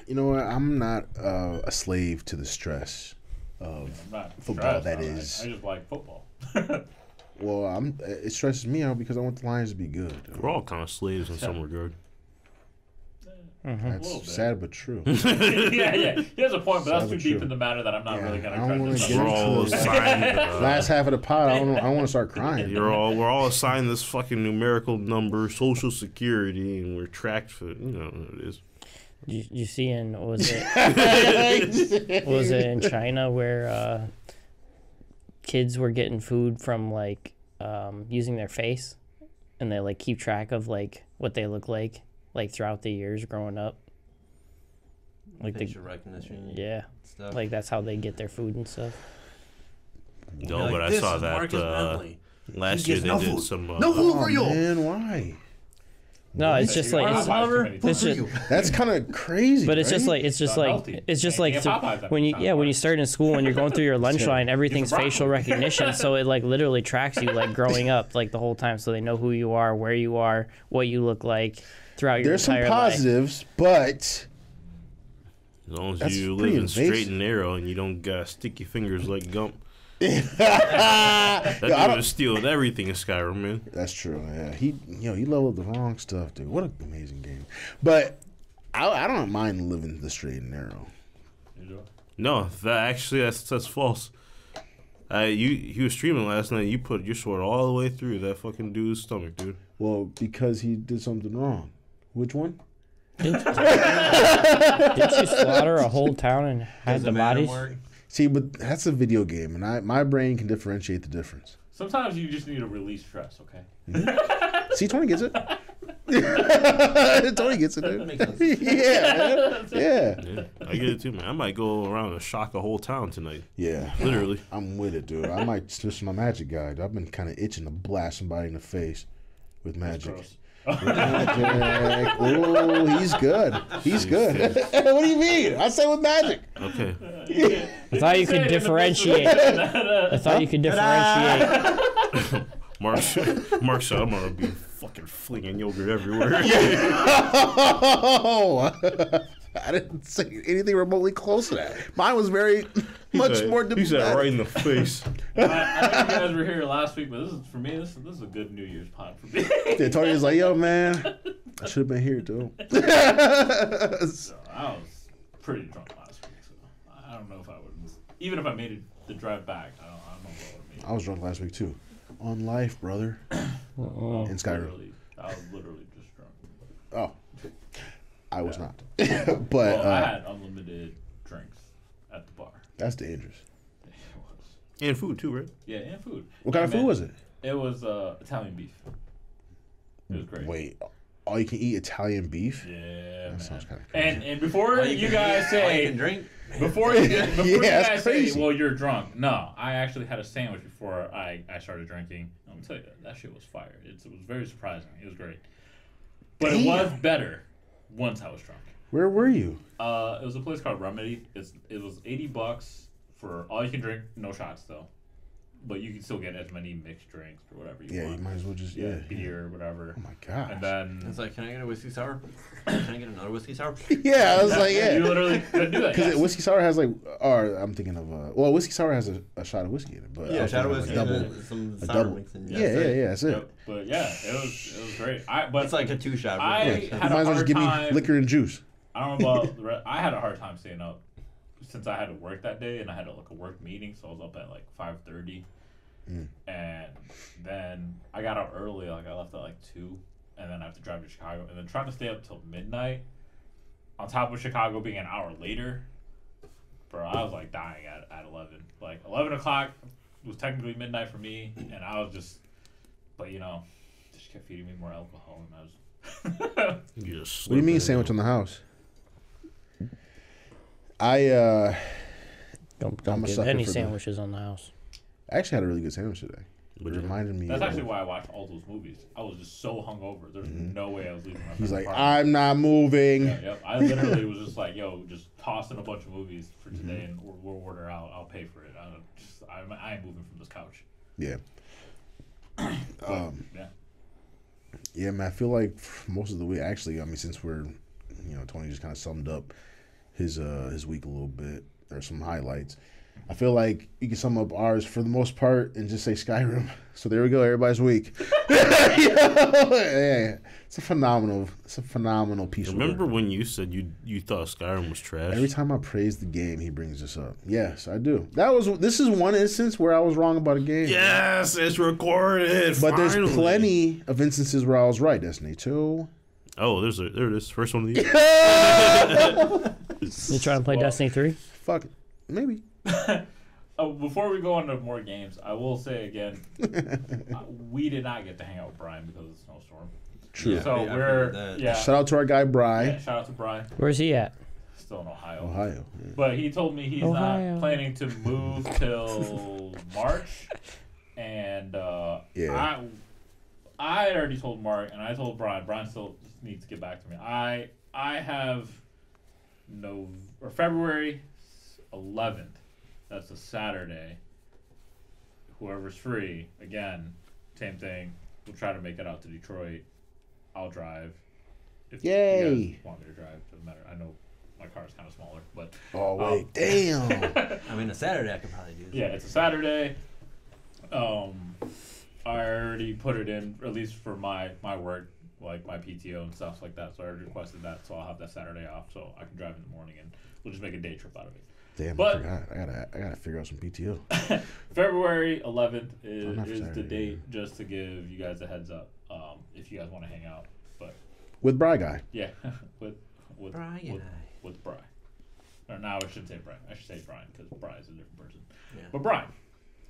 You know what? I'm not a slave to the stress of I'm not football. stressed, That all right. is. I just like football. Well, it stresses me out because I want the Lions to be good. We're all kind of slaves in some regard. A little That's bit. sad but true. yeah. He has a point, but that's Sad too but deep true. in the matter that I'm not Yeah, really going I to don't try wanna to get discuss. We're all into assigned. Last half of the pod, I don't want to start crying. We're all assigned this fucking numerical number, Social Security, and we're tracked for it is. You see in was it in China where kids were getting food from like using their face, and they like keep track of like what they look like throughout the years growing up. Like Facial recognition. yeah, Stuff. like that's how they get their food and stuff. No, Like, but I this saw is Marcus that Bentley. last He year gets they no did food. some. No food Oh for you. man, why? No, it's just like Popeyes it's, too Oliver, many food It's for times. just- you. That's kind of crazy. but it's just right? like it's just Not like healthy. it's just Can't like get Popeyes every when you time. when you start in school and you're going through your lunch line, everything's broccoli. facial recognition, so it like literally tracks you like growing up like the whole time, so they know who you are, where you are, what you look like throughout your There's some entire life. positives, but As long as That's you pretty live in straight invasive. and narrow and you don't stick your fingers like Gump. Yeah, That I dude don't- was stealing everything in Skyrim, man. that's true. Yeah, he leveled the wrong stuff, dude. What an amazing game. But I don't mind living the straight and narrow. No, that's false. He was streaming last night. You put your sword all the way through that fucking dude's stomach, dude. Well, because he did something wrong. Which one? Didn't you slaughter a whole town and hide the bodies? See, but that's a video game, and my brain can differentiate the difference. Sometimes you just need to release stress, okay? See, Tony gets it. Tony gets it, That dude. makes sense. Yeah, man. Yeah. Yeah, I get it too, man. I might go around and shock a whole town tonight. Yeah. Literally. I'm with it, dude. I might switch my magic guide. I've been kind of itching to blast somebody in the face with magic. Gross. Magic. Oh, he's good. He's good. What do you mean? I say with magic. Okay. I thought you could differentiate. I thought you could differentiate. Mark said I'm gonna be fucking flinging yogurt everywhere. Oh, I didn't say anything remotely close to that. Mine was very much more He said diplomatic. right in the face. I know you guys were here last week, but this is a good New Year's pod for me. Yeah, Tony was like, "Yo, man, I should have been here too. So I was pretty drunk last week, so I don't know if I would. Even if I made it the drive back, I don't know if I would have made it. I was drunk last week too. On life, brother. In Skyrim. I was literally just drunk. Oh, I was not. But Well, I had unlimited drinks at the bar. that's dangerous. It was. And food too, right? Yeah, and food. What kind of food was it? It was Italian beef. It was great. Wait, all you can eat Italian beef? Yeah, That man. sounds kind of crazy. And before you guys all say, you can drink. before you that's guys crazy. say, well, you're drunk. No, I actually had a sandwich before I started drinking. I'm gonna tell you that shit was fire. It was very surprising. It was great, but it was better once I was drunk. Where were you? It was a place called Remedy. It was $80 for all you can drink, no shots though. But you can still get as many mixed drinks or whatever you Yeah, want. you might as well just Beer, whatever. Oh my gosh. And then It's like, can I get a whiskey sour? Can I get another whiskey sour? Yeah, I was like, you yeah. literally couldn't do that. Because yes. whiskey sour has like, or I'm thinking of, well, whiskey sour has a shot of whiskey in it, but I Yeah, was shot of thinking whiskey. of And some a sour double. mix in. Yeah, that's it. Yep. But yeah, it was great. But It's like a 2-shot. I Yeah, had you a might as well hard just give me time. liquor and juice. I don't know about the rest. I had a hard time staying up since I had to work that day, and I had like a work meeting, so I was up at like 5:30, and then I got out early. Like I left at like 2, and then I have to drive to Chicago, and then trying to stay up till midnight, on top of Chicago being an hour later. Bro, I was like dying at 11. Like 11 o'clock was technically midnight for me, and I was just, but you know, they just kept feeding me more alcohol, and I was. You just What do you mean slurp it sandwich in. on the house? I Don't I'm a give sucker any for the- sandwiches on the house. actually had a really good sandwich today. It Would you? reminded me. That's of, actually why I watched all those movies. I was just so hungover. There's no way I was leaving my He's like, apartment. I'm not moving. Yeah, yep. I literally was just like, yo, just tossing a bunch of movies for today, and we'll order out. I'll pay for it. I ain't moving from this couch. Yeah. Yeah. Yeah, man. I feel like most of the week, actually, I mean, since we're, Tony just kind of summed up his week a little bit, or some highlights. I feel like you can sum up ours for the most part and just say Skyrim. So there we go, everybody's week. Yeah, it's a phenomenal piece Remember of work. when you said you thought Skyrim was trash? Every time I praise the game, he brings this up. Yes, I do. This is one instance where I was wrong about a game. Yes, it's recorded. But there's finally. plenty of instances where I was right, Destiny 2. Oh, there it is. First one of these. You trying to play Destiny 3? Fuck, maybe. Before we go on to more games, I will say again, we did not get to hang out with Brian because of the snowstorm. True. So I figured that. yeah. Shout out to our guy, Bry. Yeah, shout out to Brian. Where's he at? Still in Ohio. Ohio. Yeah. But he told me he's Ohio. not planning to move till March, and Yeah. I already told Mark, and I told Brian. Brian still needs to get back to me. I have February 11th. That's a Saturday. Whoever's free, again, same thing. We'll try to make it out to Detroit. I'll drive. If Yay. you guys want me to drive, doesn't matter. I know my car's kind of smaller, but Oh, wait. Damn. I mean, a Saturday I could probably do this. yeah, it's a Saturday. I already put it in, at least for my work, like my PTO and stuff like that. So I already requested that, so I'll have that Saturday off, so I can drive in the morning, and we'll just make a day trip out of it. Damn, But- I forgot. I gotta figure out some PTO. February 11th not for is the Saturday, date, just to give you guys a heads up, if you guys want to hang out. But With Bry Guy. yeah, with Brian. with Brian. Or no, I shouldn't say Brian. I should say Brian because Brian's a different person. Yeah. But Brian,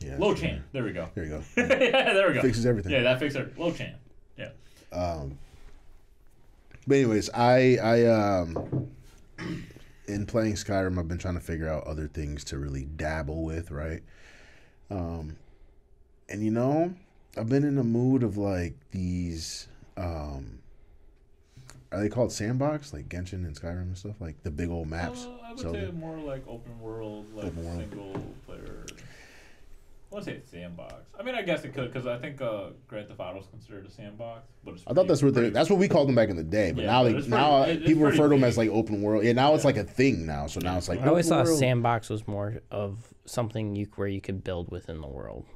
Yeah. Low sure. Chan. There we go. There you go. Yeah, there we go. Fixes everything. Yeah, that fixes it. Low Chan. Yeah. But anyways, I in playing Skyrim, I've been trying to figure out other things to really dabble with, right? And I've been in a mood of like these are they called sandbox, like Genshin and Skyrim and stuff, like the big old maps? I would Zelda? say more like open world, like Open world. single player. I wouldn't say it's sandbox. I mean, I guess it could because I think Grand Theft Auto is considered a sandbox, but it's I thought that's pretty- what we called them back in the day, but Yeah, now but it's now pretty- it's people pretty refer to them big. as like open world. Yeah, now it's like a thing now. So now it's like I always open thought world. sandbox was more of something where you could build within the world.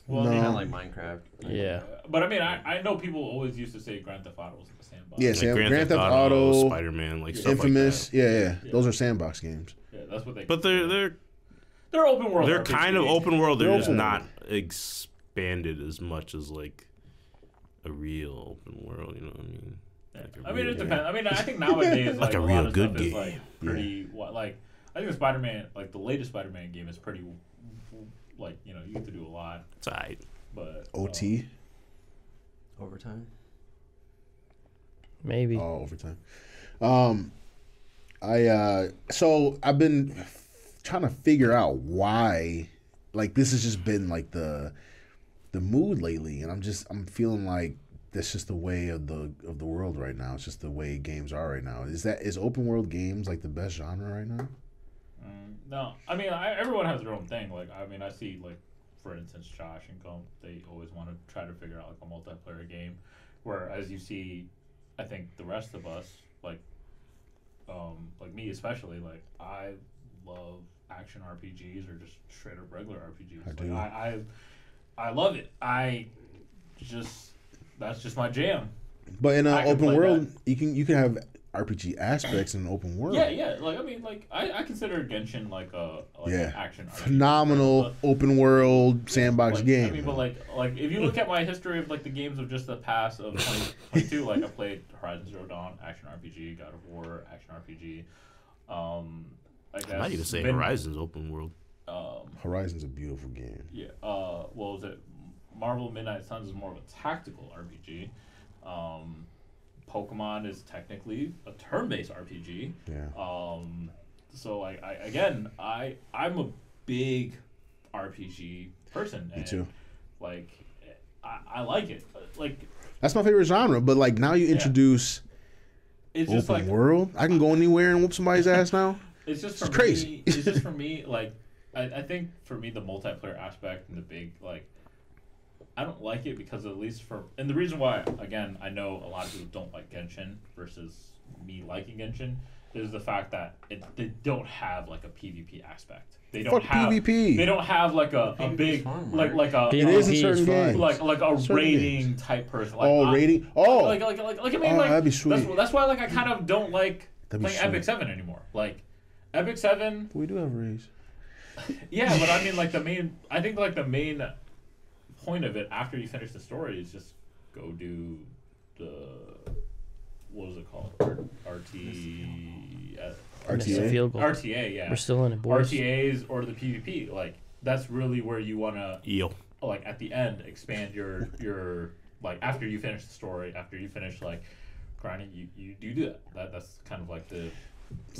Well, No. I mean, Kind of like Minecraft. Yeah. but I mean, I know people always used to say Grand Theft Auto was like a sandbox. Yeah, Like Grand Theft Auto, Spider-Man, like stuff Infamous. like Yeah. Those are sandbox games. Yeah, that's what they. that. But they're open world. they're RPGs. kind of open world. They're They're just open not expanded as much as like a real open world. You know what I mean? Yeah. Like a I mean, real- it depends. I mean, I think nowadays like a a real lot of good stuff is game. like pretty. Like I think the Spider-Man, like the latest Spider-Man game, is pretty. Like you get to do a lot, It's alright. but OT. Overtime. Maybe. Oh, overtime. So I've been trying to figure out why, like, this has just been like the mood lately, and I'm feeling like that's just the way of the world right now. It's just the way games are right now. Is open world games like the best genre right now? No, I mean, everyone has their own thing. Like, I mean, I see, like, for instance, Josh and Gump, they always want to try to figure out, like, a multiplayer game. Whereas you see, I think the rest of us, like me especially, like, I love action RPGs or just straight up regular RPGs. I do. I love it. That's just my jam. But in I an can open play world, you can have RPG aspects in an open world. Yeah. Like, I mean, like, I consider Genshin like an action RPG. Phenomenal open world sandbox Like, game. I mean, but like if you look at my history of like the games of just the past of 2022, like I played Horizon Zero Dawn, action RPG, God of War, action RPG. I guess I might even say Mid- Horizon's open world. Horizon's a beautiful game. Yeah. What was it? Marvel Midnight Suns is more of a tactical RPG. Pokemon is technically a turn-based RPG. Yeah. So like I'm a big RPG person. Me too. Like I like it. Like That's my favorite genre. But like now you introduce it's just open like world. I can go anywhere and whoop somebody's ass now. it's just for It's crazy. me. It's just for me. Like I think for me the multiplayer aspect and the big like. I don't like it because and the reason why, again, I know a lot of people don't like Genshin versus me liking Genshin is the fact that they don't have like a PvP aspect. They don't have PvP. They don't have like a big fun, like right? a It is in PvP certain is fun. games. like a Certain rating games. type person. Like, Rating. Oh, like I mean, Oh, like that'd be sweet. That's why like I kind of don't like That'd be playing Epic sweet. 7 anymore. Like Epic 7. we do have raids. Yeah, but I mean, like I think the main point of it after you finish the story is just go do the what was it called? Missed the field goal. RTA, yeah. We're still in it, boys. RTAs or the PvP, like that's really where you wanna Yo. like at the end expand your like after you finish the story, after you finish like grinding, you do that. That's kind of like the.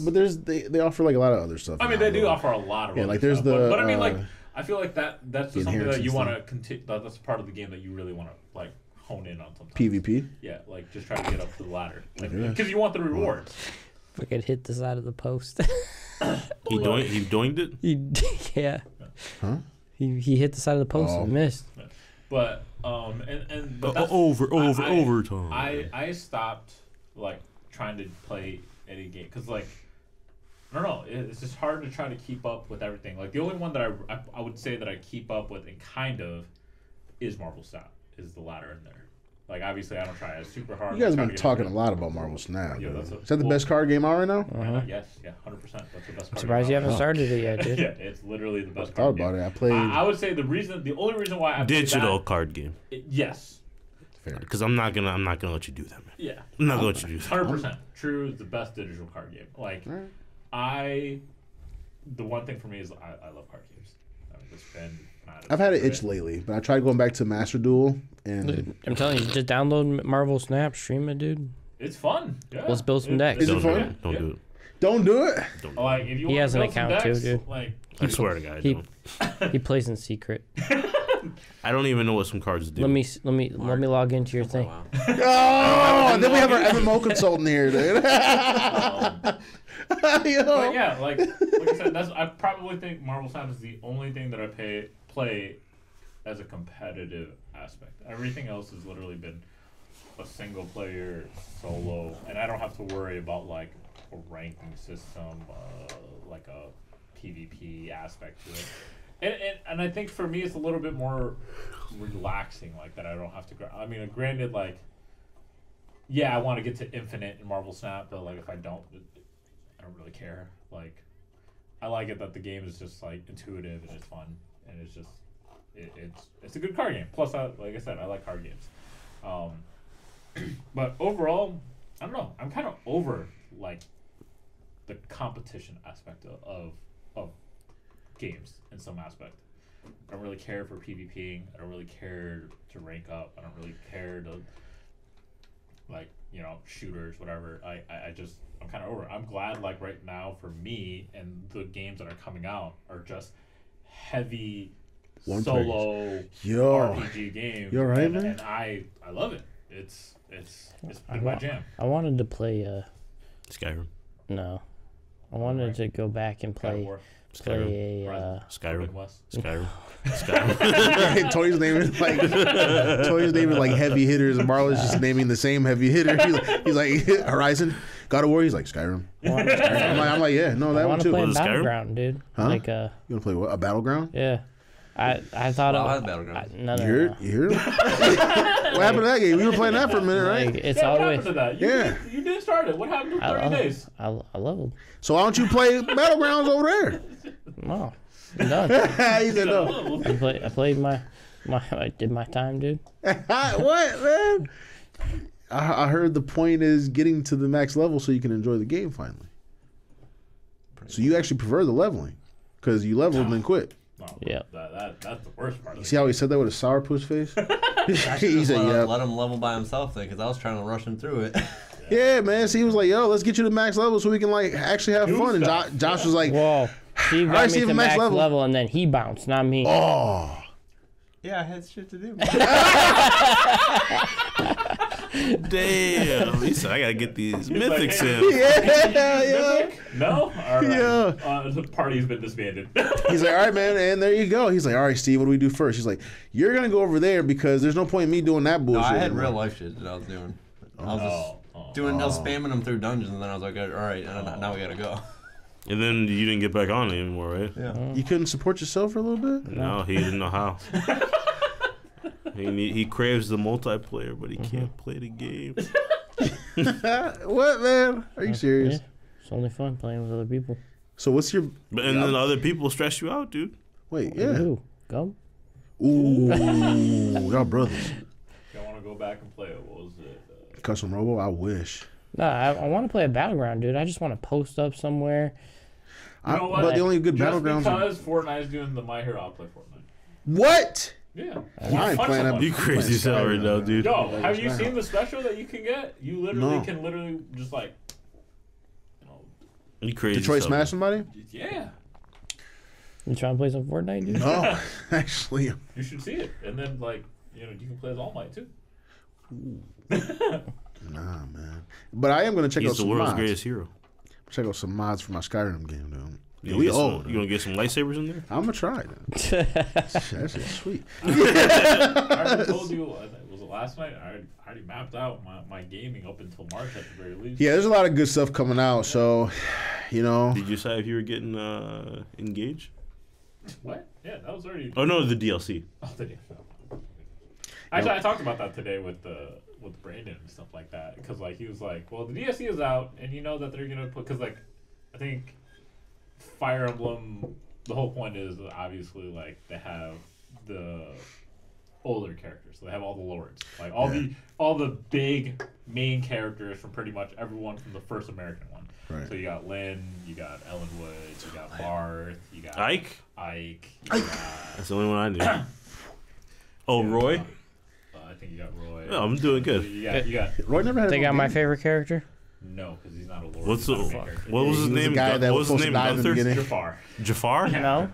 But they offer like a lot of other stuff. I mean, now, they do though. offer a lot of Yeah, other like there's stuff, the, but I mean, like I feel like that's the just something that inheritance you want to thing. continue. That's part of the game that you really want to like hone in on sometimes. PvP. Yeah, like just try to get up to the ladder, Yeah. because you want the rewards. Fucking hit the side of the post. He doinged it? Yeah. Huh? He hit the side of the post Oh. and missed. But but that's- Overtime. I stopped like trying to play any game because like I don't know, it's just hard to try to keep up with everything. Like the only one that I would say that I keep up with and kind of is Marvel Snap, is the ladder in there. Like obviously I don't try it super hard. You guys have Try been to get talking a good. lot about Marvel Snap. Yeah, man. that's Is that the best card game out right now? Yes, yeah, 100%. That's the best. I'm surprised you haven't started it yet, dude. Yeah, it's literally the best. I thought card about game. it. I played. I would say the only reason why I played Digital that, card game. yes, Fair. Because I'm not gonna let you do that, man. yeah, I'm not gonna let you do that. 100%. True is the best digital card game. Like Alright. the one thing for me is I love card games. I mean, it's been. I've had an itch lately, but I tried going back to Master Duel, and I'm telling you, just download Marvel Snap, stream it, dude. It's fun. Yeah. Let's build some decks. Is it Don't do fun? it. Don't do it. don't do it. Don't do it. Like if you He want has to an build some account too, decks, dude. Like I swear to God, I He- don't. He plays in secret. I don't even know what some cards do. Let me log into your thing. Wow. Oh, and then we have our MMO consultant here, dude. but Yo. yeah, like I said, I probably think Marvel Snap is the only thing that I play as a competitive aspect. Everything else has literally been a single player solo, and I don't have to worry about like a ranking system, like a PvP aspect to it. And I think for me it's a little bit more relaxing, like that I don't have to. I mean, granted, like, yeah, I want to get to infinite in Marvel Snap, but like if I don't really care. Like, I like it that the game is just like intuitive and it's fun and it's just it's a good card game. Plus, like I said, I like card games. But overall, I don't know. I'm kind of over like the competition aspect of games in some aspect. I don't really care for PvPing. I don't really care to rank up. I don't really care to like, you know, shooters, whatever. I'm kind of over it. I'm glad like right now for me and the games that are coming out are just heavy solo RPG games. You alright, man? And I love it. It's been my jam. I wanted to play Skyrim. No. I wanted to go back and play Skyrim. West. Skyrim. Tony's naming like heavy hitters, and Marlon's just naming the same heavy hitter. He's like Horizon, God of War. He's like Skyrim. I'm like, yeah, no, that one too. I want to play Skyrim? Battleground, dude. Huh? Like You want to play what? A Battleground? yeah. I thought Well, I it had Battleground. No. You hear it? What happened to that game? We were playing that for a minute, right? Like, it's Yeah, what always. happened to that? You did start it. What happened to 30 days? I leveled. So why don't you play Battlegrounds over there? No. I'm done. He said no. I played I did my time, dude. What, man? I heard the point is getting to the max level so you can enjoy the game finally. So you actually prefer the leveling because you leveled and then quit. No, Yeah. That's the worst part. You see how he said that with a sourpuss face? Actually, He just said, yeah. let him level by himself then, because I was trying to rush him through it. Yeah, man. See, he was like, yo, let's get you to max level so we can like actually have fun. And Josh was like, Whoa. Steve Alright, got me Steve, to max max level. level and then he bounced, not me. oh. Yeah, I had shit to do. Damn. He said, I gotta get these mythics in. Yeah. No? All right. Yeah. The party's been disbanded. He's like, all right, man, and there you go. He's like, all right, Steve, what do we do first? He's like, you're gonna go over there because there's no point in me doing that No, bullshit. I had anymore. real life shit that I was doing. I was just I was spamming them through dungeons, and then I was like, all right, now we gotta go. And then you didn't get back on anymore, right? Yeah. You couldn't support yourself for a little bit? No, he didn't know how. He craves the multiplayer, but he can't play the game. What, man? Are you serious? Yeah. It's only fun playing with other people. So what's your... But and then other people stress you out, dude. Wait, yeah. Ooh, go. Ooh, y'all brothers. I want to go back and play it. What was it? Custom Robo, I wish. No, I want to play a Battleground, dude. I just want to post up somewhere. You know what? But the only good Just Battlegrounds... because Fortnite's doing the My Hero, I'll play Fortnite. What? Yeah. I ain't playing that. You crazy as hell right now, dude. Yo, have you seen the special that you can get? You literally No. can literally just like, you know, You crazy. Detroit as hell, smash somebody? yeah. You trying to play some Fortnite, dude? No, actually. You should see it, and then like, you know, you can play as All Might too. Nah, man. But I am going to check He's out the some world's mods. greatest hero. Check out some mods for my Skyrim game, dude. You Yeah, gonna get some lightsabers in there? I'm going to try that. That shit's sweet. I already told you, was it last night? I already mapped out my gaming up until March at the very least. Yeah, there's a lot of good stuff coming out, so, you know. Did you decide if you were getting engaged? What? Yeah, that was already. Oh no, the DLC. Oh, did you? Actually, I talked about that today with Brandon and stuff like that, because like he was like, "Well, the DLC is out, and you know that they're gonna put because like, I think Fire Emblem. The whole point is obviously like they have the older characters, so they have all the lords, like all the big main characters from pretty much everyone from the first American one. Right. So you got Lynn, you got Ellenwood, you got Barth, you got Ike. you got, That's the only one I knew. Oh, Roy. I think you got Roy. Oh, I'm doing good. You got Roy never had They a got my game. favorite character. no, because he's not a lord. What's He's the? not a main character. What was his He was the name? guy that What was was his supposed name? to die in the Gunther? beginning. Jafar. Jafar? No.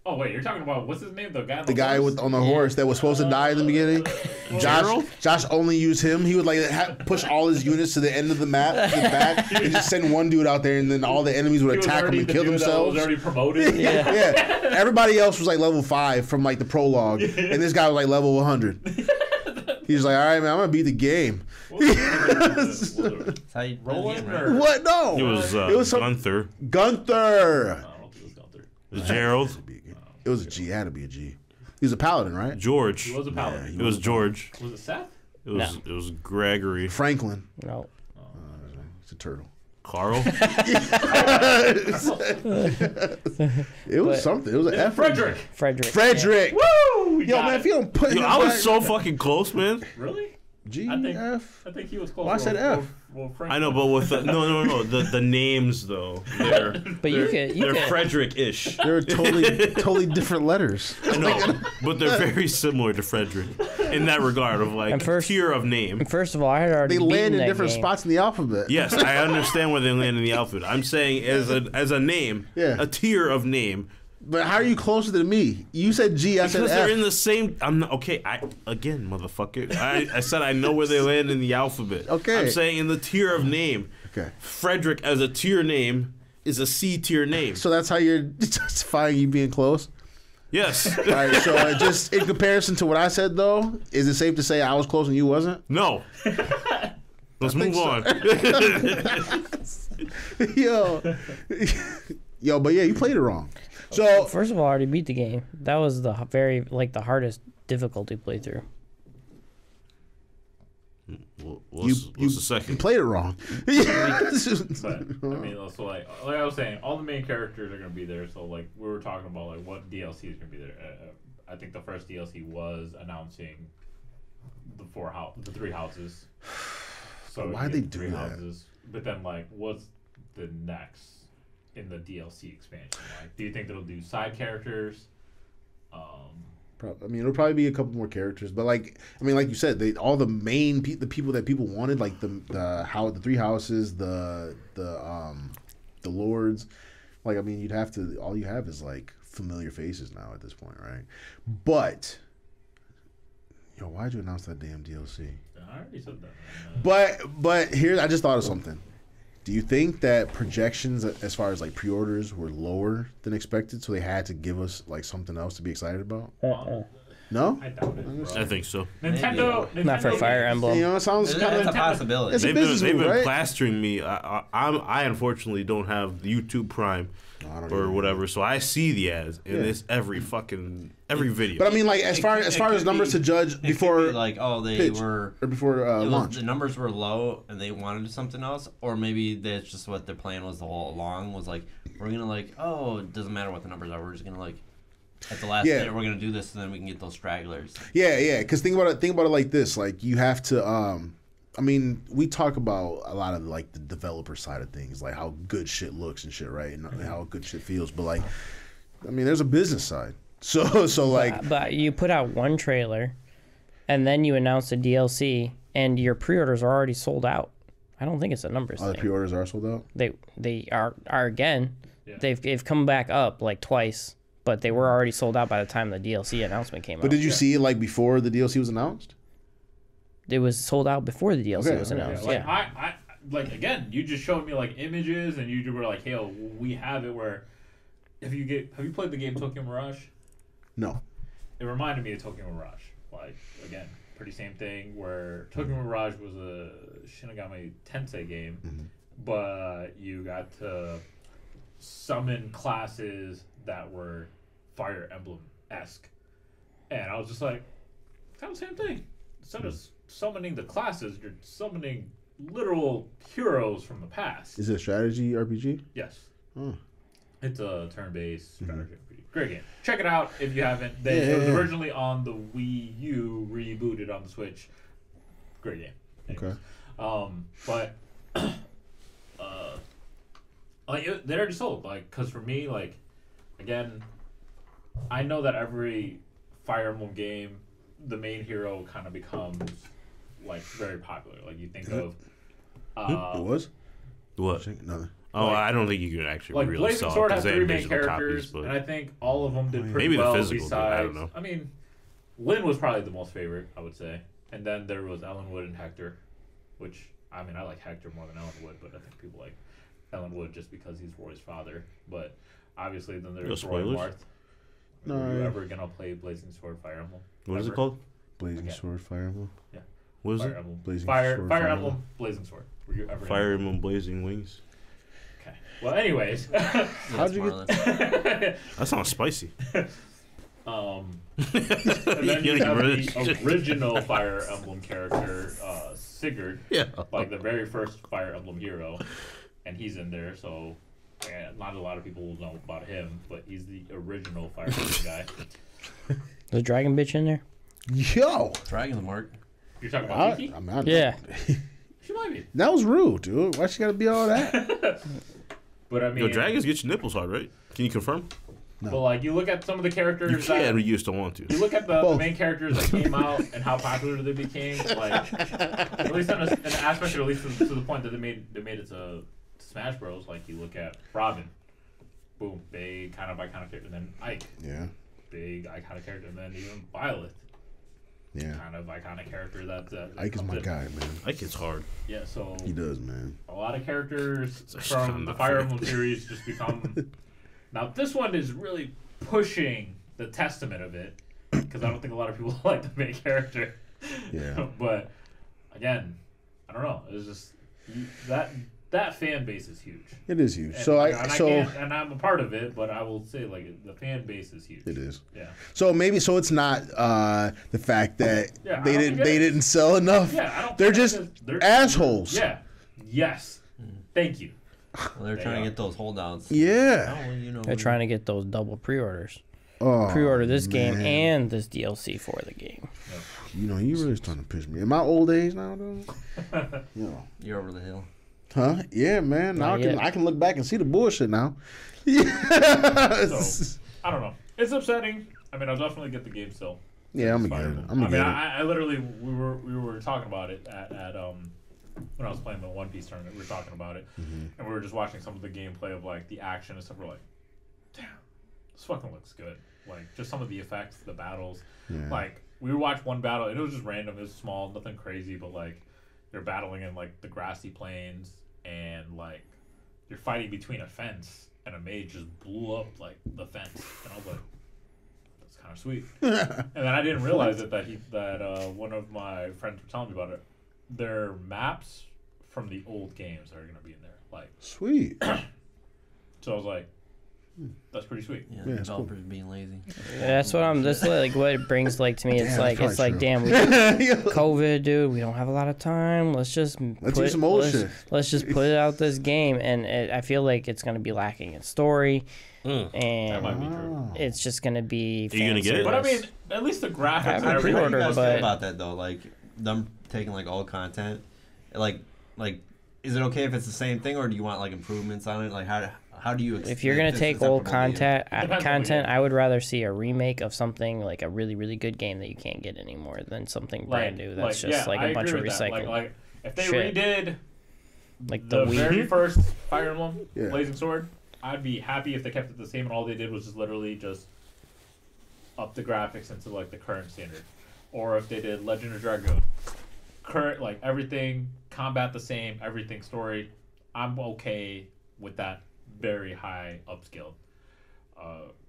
Oh wait, you're talking about what's his name? The guy. On The guy horse? on the horse that was supposed to die in the beginning. Gerald? Josh only used him. He would like push all his units to the end of the map, to the back, and just send one dude out there, and then all the enemies would He was attack him already and the kill dude that themselves. was already promoted. Yeah. Everybody else was like level 5 from like the prologue, and this guy was like level 100. He's like, all right, man, I'm gonna beat the game. That's how you Roland right? or What? No. It was some Gunther. Gunther. I don't think it was Gunther. It was Gerald. It was a G. It had to be a G. He was a paladin, right? George. He was a paladin. It was George. Was it Seth? It was Gregory. Franklin. No. It's a turtle. Carl. It was something. It was an F. Frederick. Frederick. Woo! Yo, man, if you don't put him I was back- so fucking close, man. Really? G, I think- F. I think he was close. Well, I said F. Well, Frank. I know, but with no. The names though, they're But you they're could. Frederick-ish. They're totally different letters. I know, but they're very similar to Frederick in that regard of like And first- tier of name. First of all, I had already They land beaten in that different game. spots in the alphabet. Yes, I understand where they land in the alphabet. I'm saying as a name, Yeah. a tier of name. But how are you closer than me? You said G, I said Because F. they're in the same. I'm not, okay. Again, motherfucker. I said I know where they land in the alphabet. Okay. I'm saying in the tier of name. Okay. Frederick as a tier name is a C tier name. So that's how you're justifying you being close? Yes. All right, so just in comparison to what I said, though, is it safe to say I was close and you wasn't? No. Let's move on. Yo, but yeah, you played it wrong. So First of all, I already beat the game. That was the the hardest difficulty playthrough. What's the you second? played it wrong. But I mean, also like I was saying, all the main characters are gonna be there. So like we were talking about like what DLC is gonna be there. I think the first DLC was announcing the three houses. So Why'd they do three that? houses. But then like, what's the next in the DLC expansion? Like, do you think they'll do side characters? I mean, it'll probably be a couple more characters, but like you said, all the main the people that people wanted, like the three houses, the lords, like I mean, all you have is like familiar faces now at this point, right? But yo, why'd you announce that damn DLC? I already said that. But here, I just thought of something. Do you think that projections as far as like pre-orders were lower than expected, so they had to give us like something else to be excited about? No, I doubt it, bro. I think so. Nintendo Not for Fire Emblem. you know, it sounds kind It's a of. possibility. It's a They've business been move, right? plastering me. I unfortunately don't have YouTube Prime I don't or either. whatever, so I see the ads in Yeah. this every video. But I mean, like as far as numbers to judge It before could be like, oh, they pitch were or before it was- launch. the numbers were low and they wanted to do something else, or maybe that's just what their plan was all along. Was like, we're gonna like, oh, it doesn't matter what the numbers are. We're just gonna like, at the last Yeah. minute, we're gonna do this, and then we can get those stragglers. Yeah. Because think about it like this. Like you have to. I mean, we talk about a lot of like the developer side of things, like how good shit looks and shit, right? And how good shit feels. But like, I mean, there's a business side. So like, But you put out one trailer, and then you announce a DLC, and your pre-orders are already sold out. I don't think it's a numbers all the thing. pre-orders are sold out. They are again. Yeah. They've come back up like twice, but they were already sold out by the time the DLC announcement came out. But did you see it like before the DLC was announced? It was sold out before the DLC Okay, was okay. announced. Like, Yeah. I like again, you just showed me like images, and you were like, "Hey, we have it." Where have you played the game Tokyo Mirage? No. It reminded me of Tokyo Mirage. Like again, pretty same thing. Where Tokyo Mirage was a Shinigami Tensei game, but you got to summon classes that were Fire Emblem-esque, and I was just like, kind of the same thing. Instead of summoning the classes, you're summoning literal heroes from the past. Is it a strategy RPG? Yes. Oh. It's a turn-based strategy RPG. Great game. Check it out if you haven't. It was originally on the Wii U, rebooted on the Switch. Great game. Anyways. Okay. But like they're already sold. Like, cause for me, like, again, I know that every Fire Emblem game, the main hero kind of becomes like very popular. Like you think of. It was? What? Nothing. Oh, Like- I don't think you can actually Like really Blazing sell Sword it has because they three have main digital characters, copies, but and I think all of them did pretty maybe the well. physical did, I don't know. I mean, Lynn was probably the most favorite, I would say, and then there was Ellen Wood and Hector, which I mean I like Hector more than Ellen Wood, but I think people like Ellen Wood just because he's Roy's father. But obviously, then there's Roy spoilers? Marth. No, Are you yeah. ever gonna play Blazing Sword Fire Emblem? what is it Ever? called? Blazing Okay. Sword, Fire Emblem. What is Fire it? Emblem. Blazing Fire Sword, Fire Fire Emblem. Emblem. Blazing Sword. Were you ever? Fire Emblem Blazing Wings. Okay. Well, anyways. How'd you get- That sounds spicy. And then you have the original Fire Emblem character, Sigurd, like the very first Fire Emblem hero, and he's in there. So, not a lot of people will know about him, but he's the original Fire Emblem guy. The dragon bitch in there? Yo, Dragon's Mark. You're talking about Kiki? Yeah. She might be. That was rude, dude. Why she gotta be all that? But I mean, Yo, dragons get your nipples hard, right? Can you confirm? No. But like, you look at some of the characters. You can, but you just don't want to. You look at the main characters that came out and how popular they became. Like, at least in an aspect, or at least to the point that they made it to Smash Bros. Like, you look at Robin, boom, big kind of iconic character. And then Ike, big iconic character. And then even Violet, kind of iconic character. That Ike is my guy, man. Ike is hard. Yeah, so he does, man. A lot of characters from the Fire Emblem series just become. Now, this one is really pushing the testament of it, because I don't think a lot of people like the main character. Yeah. But, again, I don't know. It's just, that fan base is huge. It is huge. And, and I'm a part of it, but I will say, like, the fan base is huge. It is. Yeah. So it's not the fact that they didn't sell enough. Yeah, I don't they're just assholes. Yeah. Yes. Thank you. Well, they're trying to get those holdouts. Yeah. Oh, well, you know, They're trying to get those double pre-orders. Oh, Pre-order this game man. and this DLC for the game. You know, you really starting to piss me. In my old age now, though. You know. You're over the hill. Huh? Yeah, man. Now I can look back and see the bullshit now. So, I don't know. It's upsetting. I mean, I'll definitely get the game still. Yeah, I'm gonna get it. I literally we were talking about it at when I was playing the One Piece tournament. We were talking about it, and we were just watching some of the gameplay of like the action and stuff. We're like, damn, this fucking looks good. Like just some of the effects, the battles. Yeah. Like we watched one battle, and it was just random. It was small, nothing crazy, but like they're battling in like the grassy plains, and like you're fighting between a fence, and a mage just blew up like the fence, and I was like, that's kind of sweet. And then I didn't realize that one of my friends were telling me about it. Their maps from the old games are gonna be in there, like sweet. So I was like, that's pretty sweet. Yeah, Yeah, developers being lazy. That's what I'm. That's like what it brings like to me. It's Damn, like damn, COVID, dude. We don't have a lot of time. Let's do some old shit. Let's just put it out this game, and I feel like it's gonna be lacking in story, and That might be true. it's just gonna be. Are you gonna get it? But I mean, at least the graphics I and haven't everything. How do you pre-ordered, guys but- feel about that though? Like them taking like all content, like is it okay if it's the same thing, or do you want like improvements on it? Like how do you? If you're gonna take old content, I would rather see a remake of something like a really, really good game that you can't get anymore than something brand new that's just like a bunch of recycled. Like if they shit. redid Like the the very Wii. first Fire Emblem Yeah. Blazing Sword, I'd be happy if they kept it the same and all they did was just literally just up the graphics into like the current standard. Or if they did Legend of Dragoon, current like everything, combat the same, everything story, I'm okay with that very high upscale.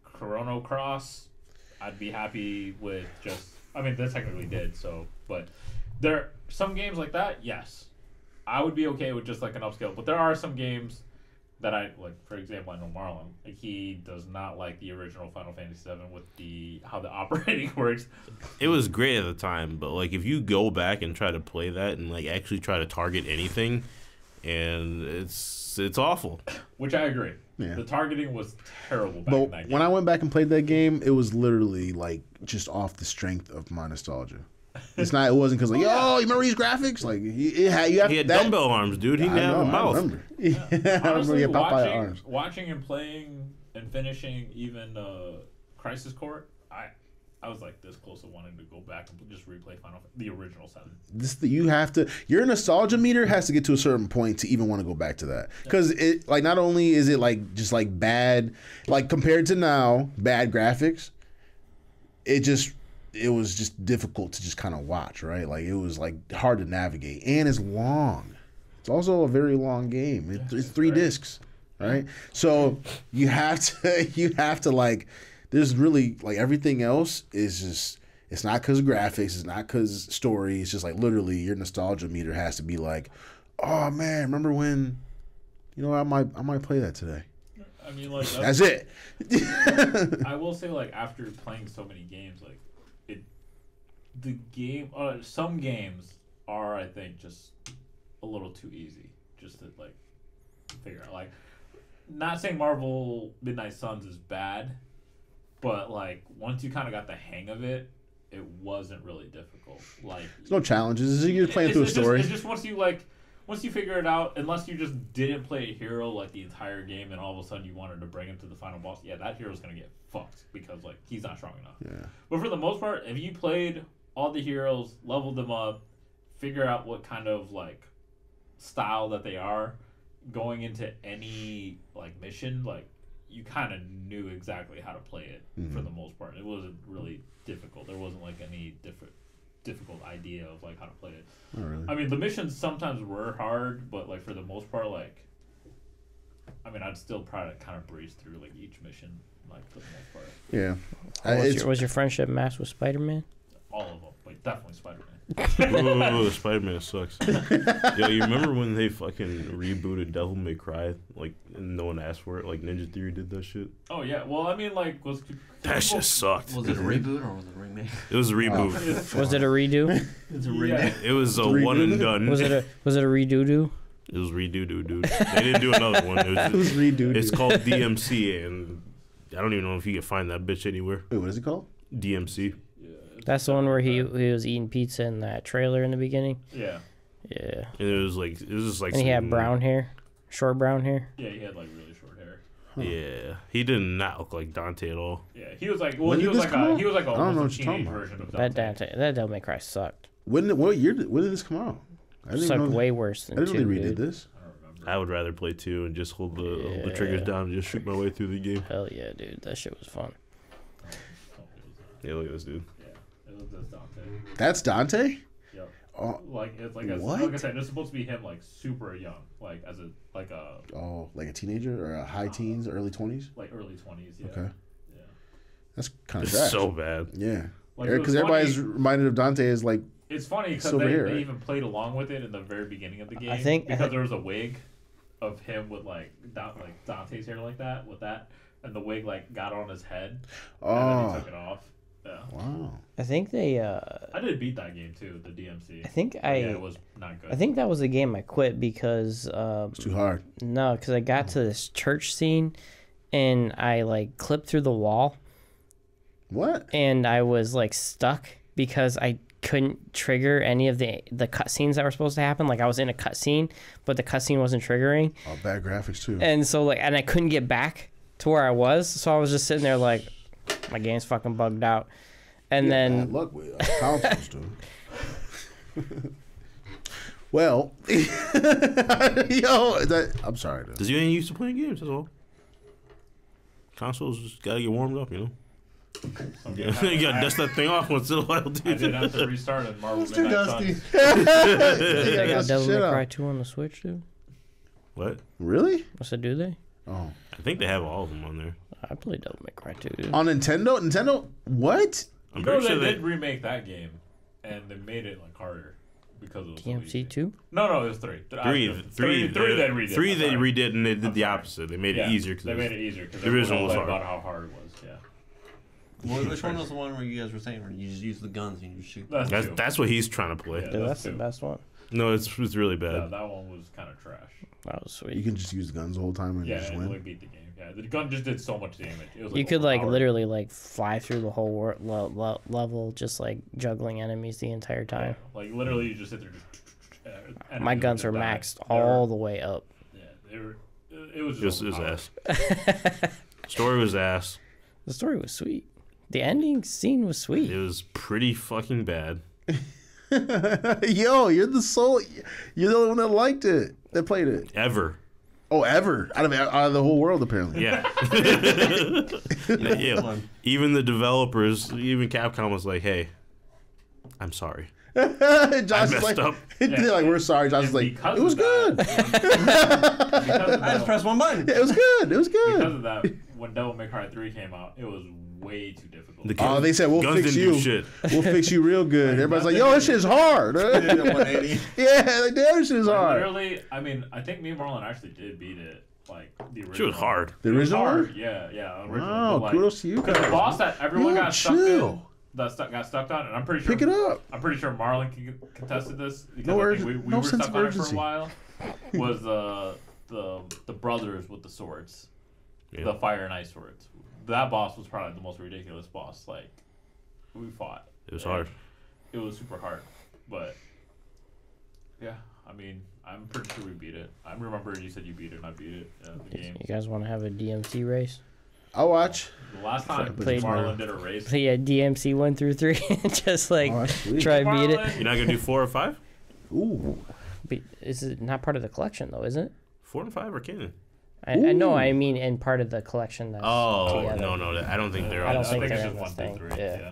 Chrono Cross, I'd be happy with just. I mean, they technically did so, but there some games like that. Yes, I would be okay with just like an upscale. But there are some games that I like. For example, I know Marlon. Like, he does not like the original Final Fantasy VII with how the operating works. It was great at the time, but like if you go back and try to play that and like actually try to target anything, and it's awful. Which I agree. Yeah. The targeting was terrible back in that But game. when I went back and played that game, it was literally like just off the strength of my nostalgia. It wasn't because like, yo, you remember these graphics? Like you He had dumbbell arms, dude. He didn't have a mouth. I remember. Yeah. I remember Honestly, he had Popeye arms. watching and playing and finishing even Crisis Core, I was like this close to wanting to go back and just replay the original 7. Your nostalgia meter has to get to a certain point to even want to go back to that, because it like not only is it like just like bad, like compared to now, bad graphics. It was just difficult to just kind of watch, right? Like it was like hard to navigate, and it's long. It's also a very long game. It's 3 discs, right? So you have to like. There's really like everything else is just. It's not because of graphics. It's not because story. It's just like literally your nostalgia meter has to be like, oh man, remember when? You know, I might play that today. I mean, like That's it. I will say, like, after playing so many games, like, some games are, I think, just a little too easy, just to like figure out. Like, not saying Marvel Midnight Suns is bad, but like once you kind of got the hang of it, it wasn't really difficult. Like, There's no challenges. You're just playing through a story. It's just once you figure it out, unless you just didn't play a hero like the entire game, and all of a sudden you wanted to bring him to the final boss, yeah, that hero's gonna get fucked because like he's not strong enough. Yeah. But for the most part, if you played all the heroes, leveled them up, figure out what kind of like style that they are, going into any like mission, like you kind of knew exactly how to play it for the most part. It wasn't really difficult. There wasn't like any difficult idea of like how to play it. Not really. I mean, the missions sometimes were hard, but like for the most part, like I mean, I'd still try to kind of breeze through like each mission, like for the most part. Yeah. Was your friendship matched with Spider-Man? All of them, like definitely Spider-Man. Ooh, Spider-Man sucks. Yo, you remember when they fucking rebooted Devil May Cry? Like, and no one asked for it? Like, Ninja Theory did that shit? Oh, yeah. Well, I mean, like, That shit sucked. Was it a reboot or was it a remake? It was a reboot. Was it a redo? It's a remake. It was a one and done. Was it a redo? It was redo, dude. They didn't do another one. It was redo. It's called DMC, and I don't even know if you can find that bitch anywhere. Wait, what is it called? DMC. That's the one where he was eating pizza in that trailer in the beginning. Yeah. Yeah. And it was just like. And he had brown hair, short brown hair. Yeah, he had like really short hair. Yeah, he did not look like Dante at all. Yeah, he was like, well, When he did was this like come a out? he was like I don't know almost what a you're talking teenage about. version of That Dante. Devil May Cry sucked. What year did this come out? I didn't Sucked even know. way worse I than didn't know 2, they redid dude. this. I don't remember. I would rather play 2 and just hold the triggers down and just shoot my way through the game. Hell yeah, dude. That shit was fun. Yeah, look at this dude. Yeah, it was just Dante. That's Dante? Yep. Oh, Like it's like What? like I said, it's supposed to be him like super young, like as a like like a teenager or a high teens, early 20s? like early 20s. Yeah. Okay. Yeah. That's kind of It's trash. so bad. Yeah. Like, it was Because everybody's funny- reminded of Dante as like, It's funny because Silver they, hair, they right? even played along with it in the very beginning of the game. think- because there was a wig of him with like Dante's hair like that with that, and the wig like got on his head, and then he oh, took it off. Yeah. wow. I think they. I did beat that game too, the DMC. I think Yeah, it was not good. I think that was a game I quit because It's too hard. no, because I got to this church scene, and I like clipped through the wall, What? and I was like stuck because I couldn't trigger any of the cutscenes that were supposed to happen. Like I was in a cutscene, but the cutscene wasn't triggering, Oh, bad graphics too. and so like, and I couldn't get back to where I was, so I was just sitting there like, my game's fucking bugged out, and Bad then luck with consoles too. Well, I'm sorry. Dude. Because you ain't used to playing games, that's all. Consoles just gotta get warmed up, you know? Some Yeah. games You gotta dust that thing off once in a while, I dude. did have to restart in Marvel It's too Midnight dusty. Suns. they got Dust Devil shit May out. Cry 2 on the Switch, dude. What? Really? I said, do they? Oh, I think they have all of them on there. I played Devil May Cry 2, dude. on Nintendo? Nintendo? What? I'm You know, pretty they sure they. did remake that game, and they made it like harder because it was so easy. DMC 2? No, it was 3. Three They redid. Three I'm they sorry. redid, and they did the sorry. opposite. They made Yeah, it easier They made because it easier because the original was about hard. how hard it was. Yeah, Which one was the one where you guys were saying where you just use the guns and you just shoot? that's true. that's what he's trying to play. Yeah. Dude, that's that's the two. best one. No, it's really Yeah, bad. that one was kind of trash. That was You sweet. can just use the guns the whole time and Yeah, just and win. like beat the game. Yeah, the gun just did so much damage. It was, You could like overpowered. literally like fly through the whole level, just like juggling enemies the entire Yeah, time. like literally, you just sit there. Just, My guns are maxed all the way up. Yeah, they were. It was It was just his overpowered. ass. Story was ass. The story was sweet. The ending scene was sweet. It was pretty fucking bad. Yo, you're the soul. You're the only one that liked it, that played it. Ever. Oh, ever out of the whole world apparently. Yeah. Yeah. Even the developers, even Capcom was like, hey, I'm sorry. Josh I is messed like, up. they're like, we're sorry. Josh is And like, because it was of that- good. because of I just that, pressed one button. Yeah, it was good. It was because good. of that, when Devil May Cry 3 came out, it was way too difficult. The Oh, they said we'll guns fix didn't you. do shit. We'll fix you real good. Everybody's like, yo, this shit's hard. Did a 180. Yeah, like, damn, this shit is Like, hard. literally, I mean, I think me and Marlon actually did beat it. like the original. She was hard. The It was original hard. one? Yeah, original. Wow, But, like, kudos to you because the guys. boss that everyone Yo, got stuck chill. in, got stuck on, and I'm pretty sure. Pick it up. I'm pretty sure Marlon contested this because No I think we no were sense stuck of on it for urgency. a while. Was the brothers with the swords, Yeah. the fire and ice swords? That boss was probably the most ridiculous boss like we fought. It was hard. It was super hard, but yeah, I mean, I'm pretty sure we beat it. I remember you said you beat it, and I beat it. The game. You guys want to have a DMC race? I'll watch. The last time Played Marlon did a race. So yeah, DMC 1 through 3, just like Oh, that's sweet. try and beat it. Marlon, You're not gonna do 4 or 5? Ooh. But is it not part of the collection though? Isn't it? 4 and 5 are canon. I know. I mean, in part of the collection. That's Oh together. no, I don't think they're I on. don't This. think it's they're just in 1 this through thing. 3. Yeah.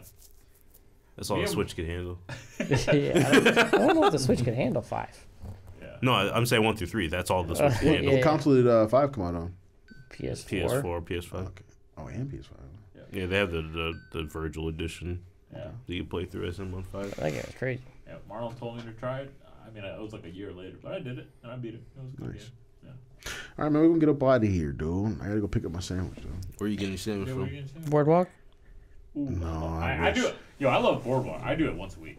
That's all the Yeah. Switch could handle. Yeah, I don't know if the Switch could handle 5. Yeah. No, I'm saying 1 through 3. That's all the Switch can Yeah. handle. What console did 5 come out on? PS4. PS4, PS5. Okay. Oh, and PS5. Yeah, they have the Virgil edition Yeah. that you play through SM15. That game was crazy. Yeah. Marlon told me to try it. I mean, it was like a year later, but I did it and I beat it. It was a good Nice. game. All right, man, we're going to get up out of here, dude. I got to go pick up my sandwich, though. Where are you getting your sandwich Yeah, what are from? you gonna say? Boardwalk. Ooh, No, I do wish. it. Yo, I love Boardwalk. I do it once a week.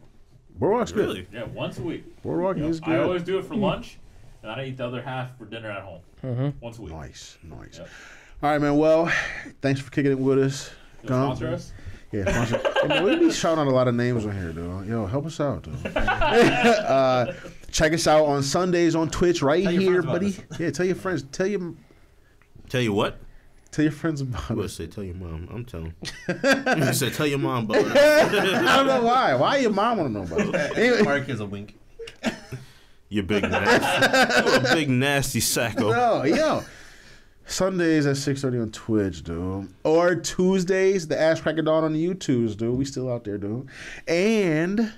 Boardwalk's good. Really? Yeah, once a week. Boardwalk Yo, is good. I always do it for lunch, and then I eat the other half for dinner at home. Mm-hmm. Once a week. Nice. Yep. All right, man. Well, thanks for kicking it with us. Yo, sponsor us. Yeah, sponsor. Hey, man, we be shouting out a lot of names on here, dude. Yo, help us out, dude. Check us out on Sundays on Twitch right Tell your here, friends buddy. about Yeah, tell your friends. Tell Tell you what? your friends about I would us. say tell your mom. I'm telling. I said tell your mom about it. I don't know why. Why your mom want to know about it? Anyway, Mark is a wink. You big nasty. You a big nasty sacco. no, yo. Sundays at 6:30 on Twitch, dude. Or Tuesdays, the Ass Cracker Dawn on the YouTubes, dude. We still out there, dude. And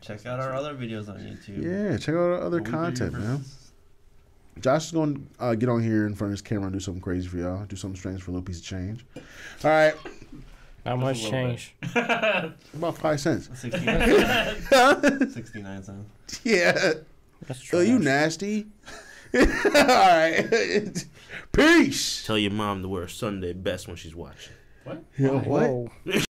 Check out our other videos on YouTube. yeah, check out our other What we do content, man. versus- Josh is going to get on here in front of his camera and do something crazy for y'all. Do something strange for a little piece of change. All right. Not much little change. About 5 cents. 69 cents. Yeah. That's Oh, you trash. nasty. All right. Peace. Tell your mom to wear a Sunday best when she's watching. What? Yo, what? Whoa.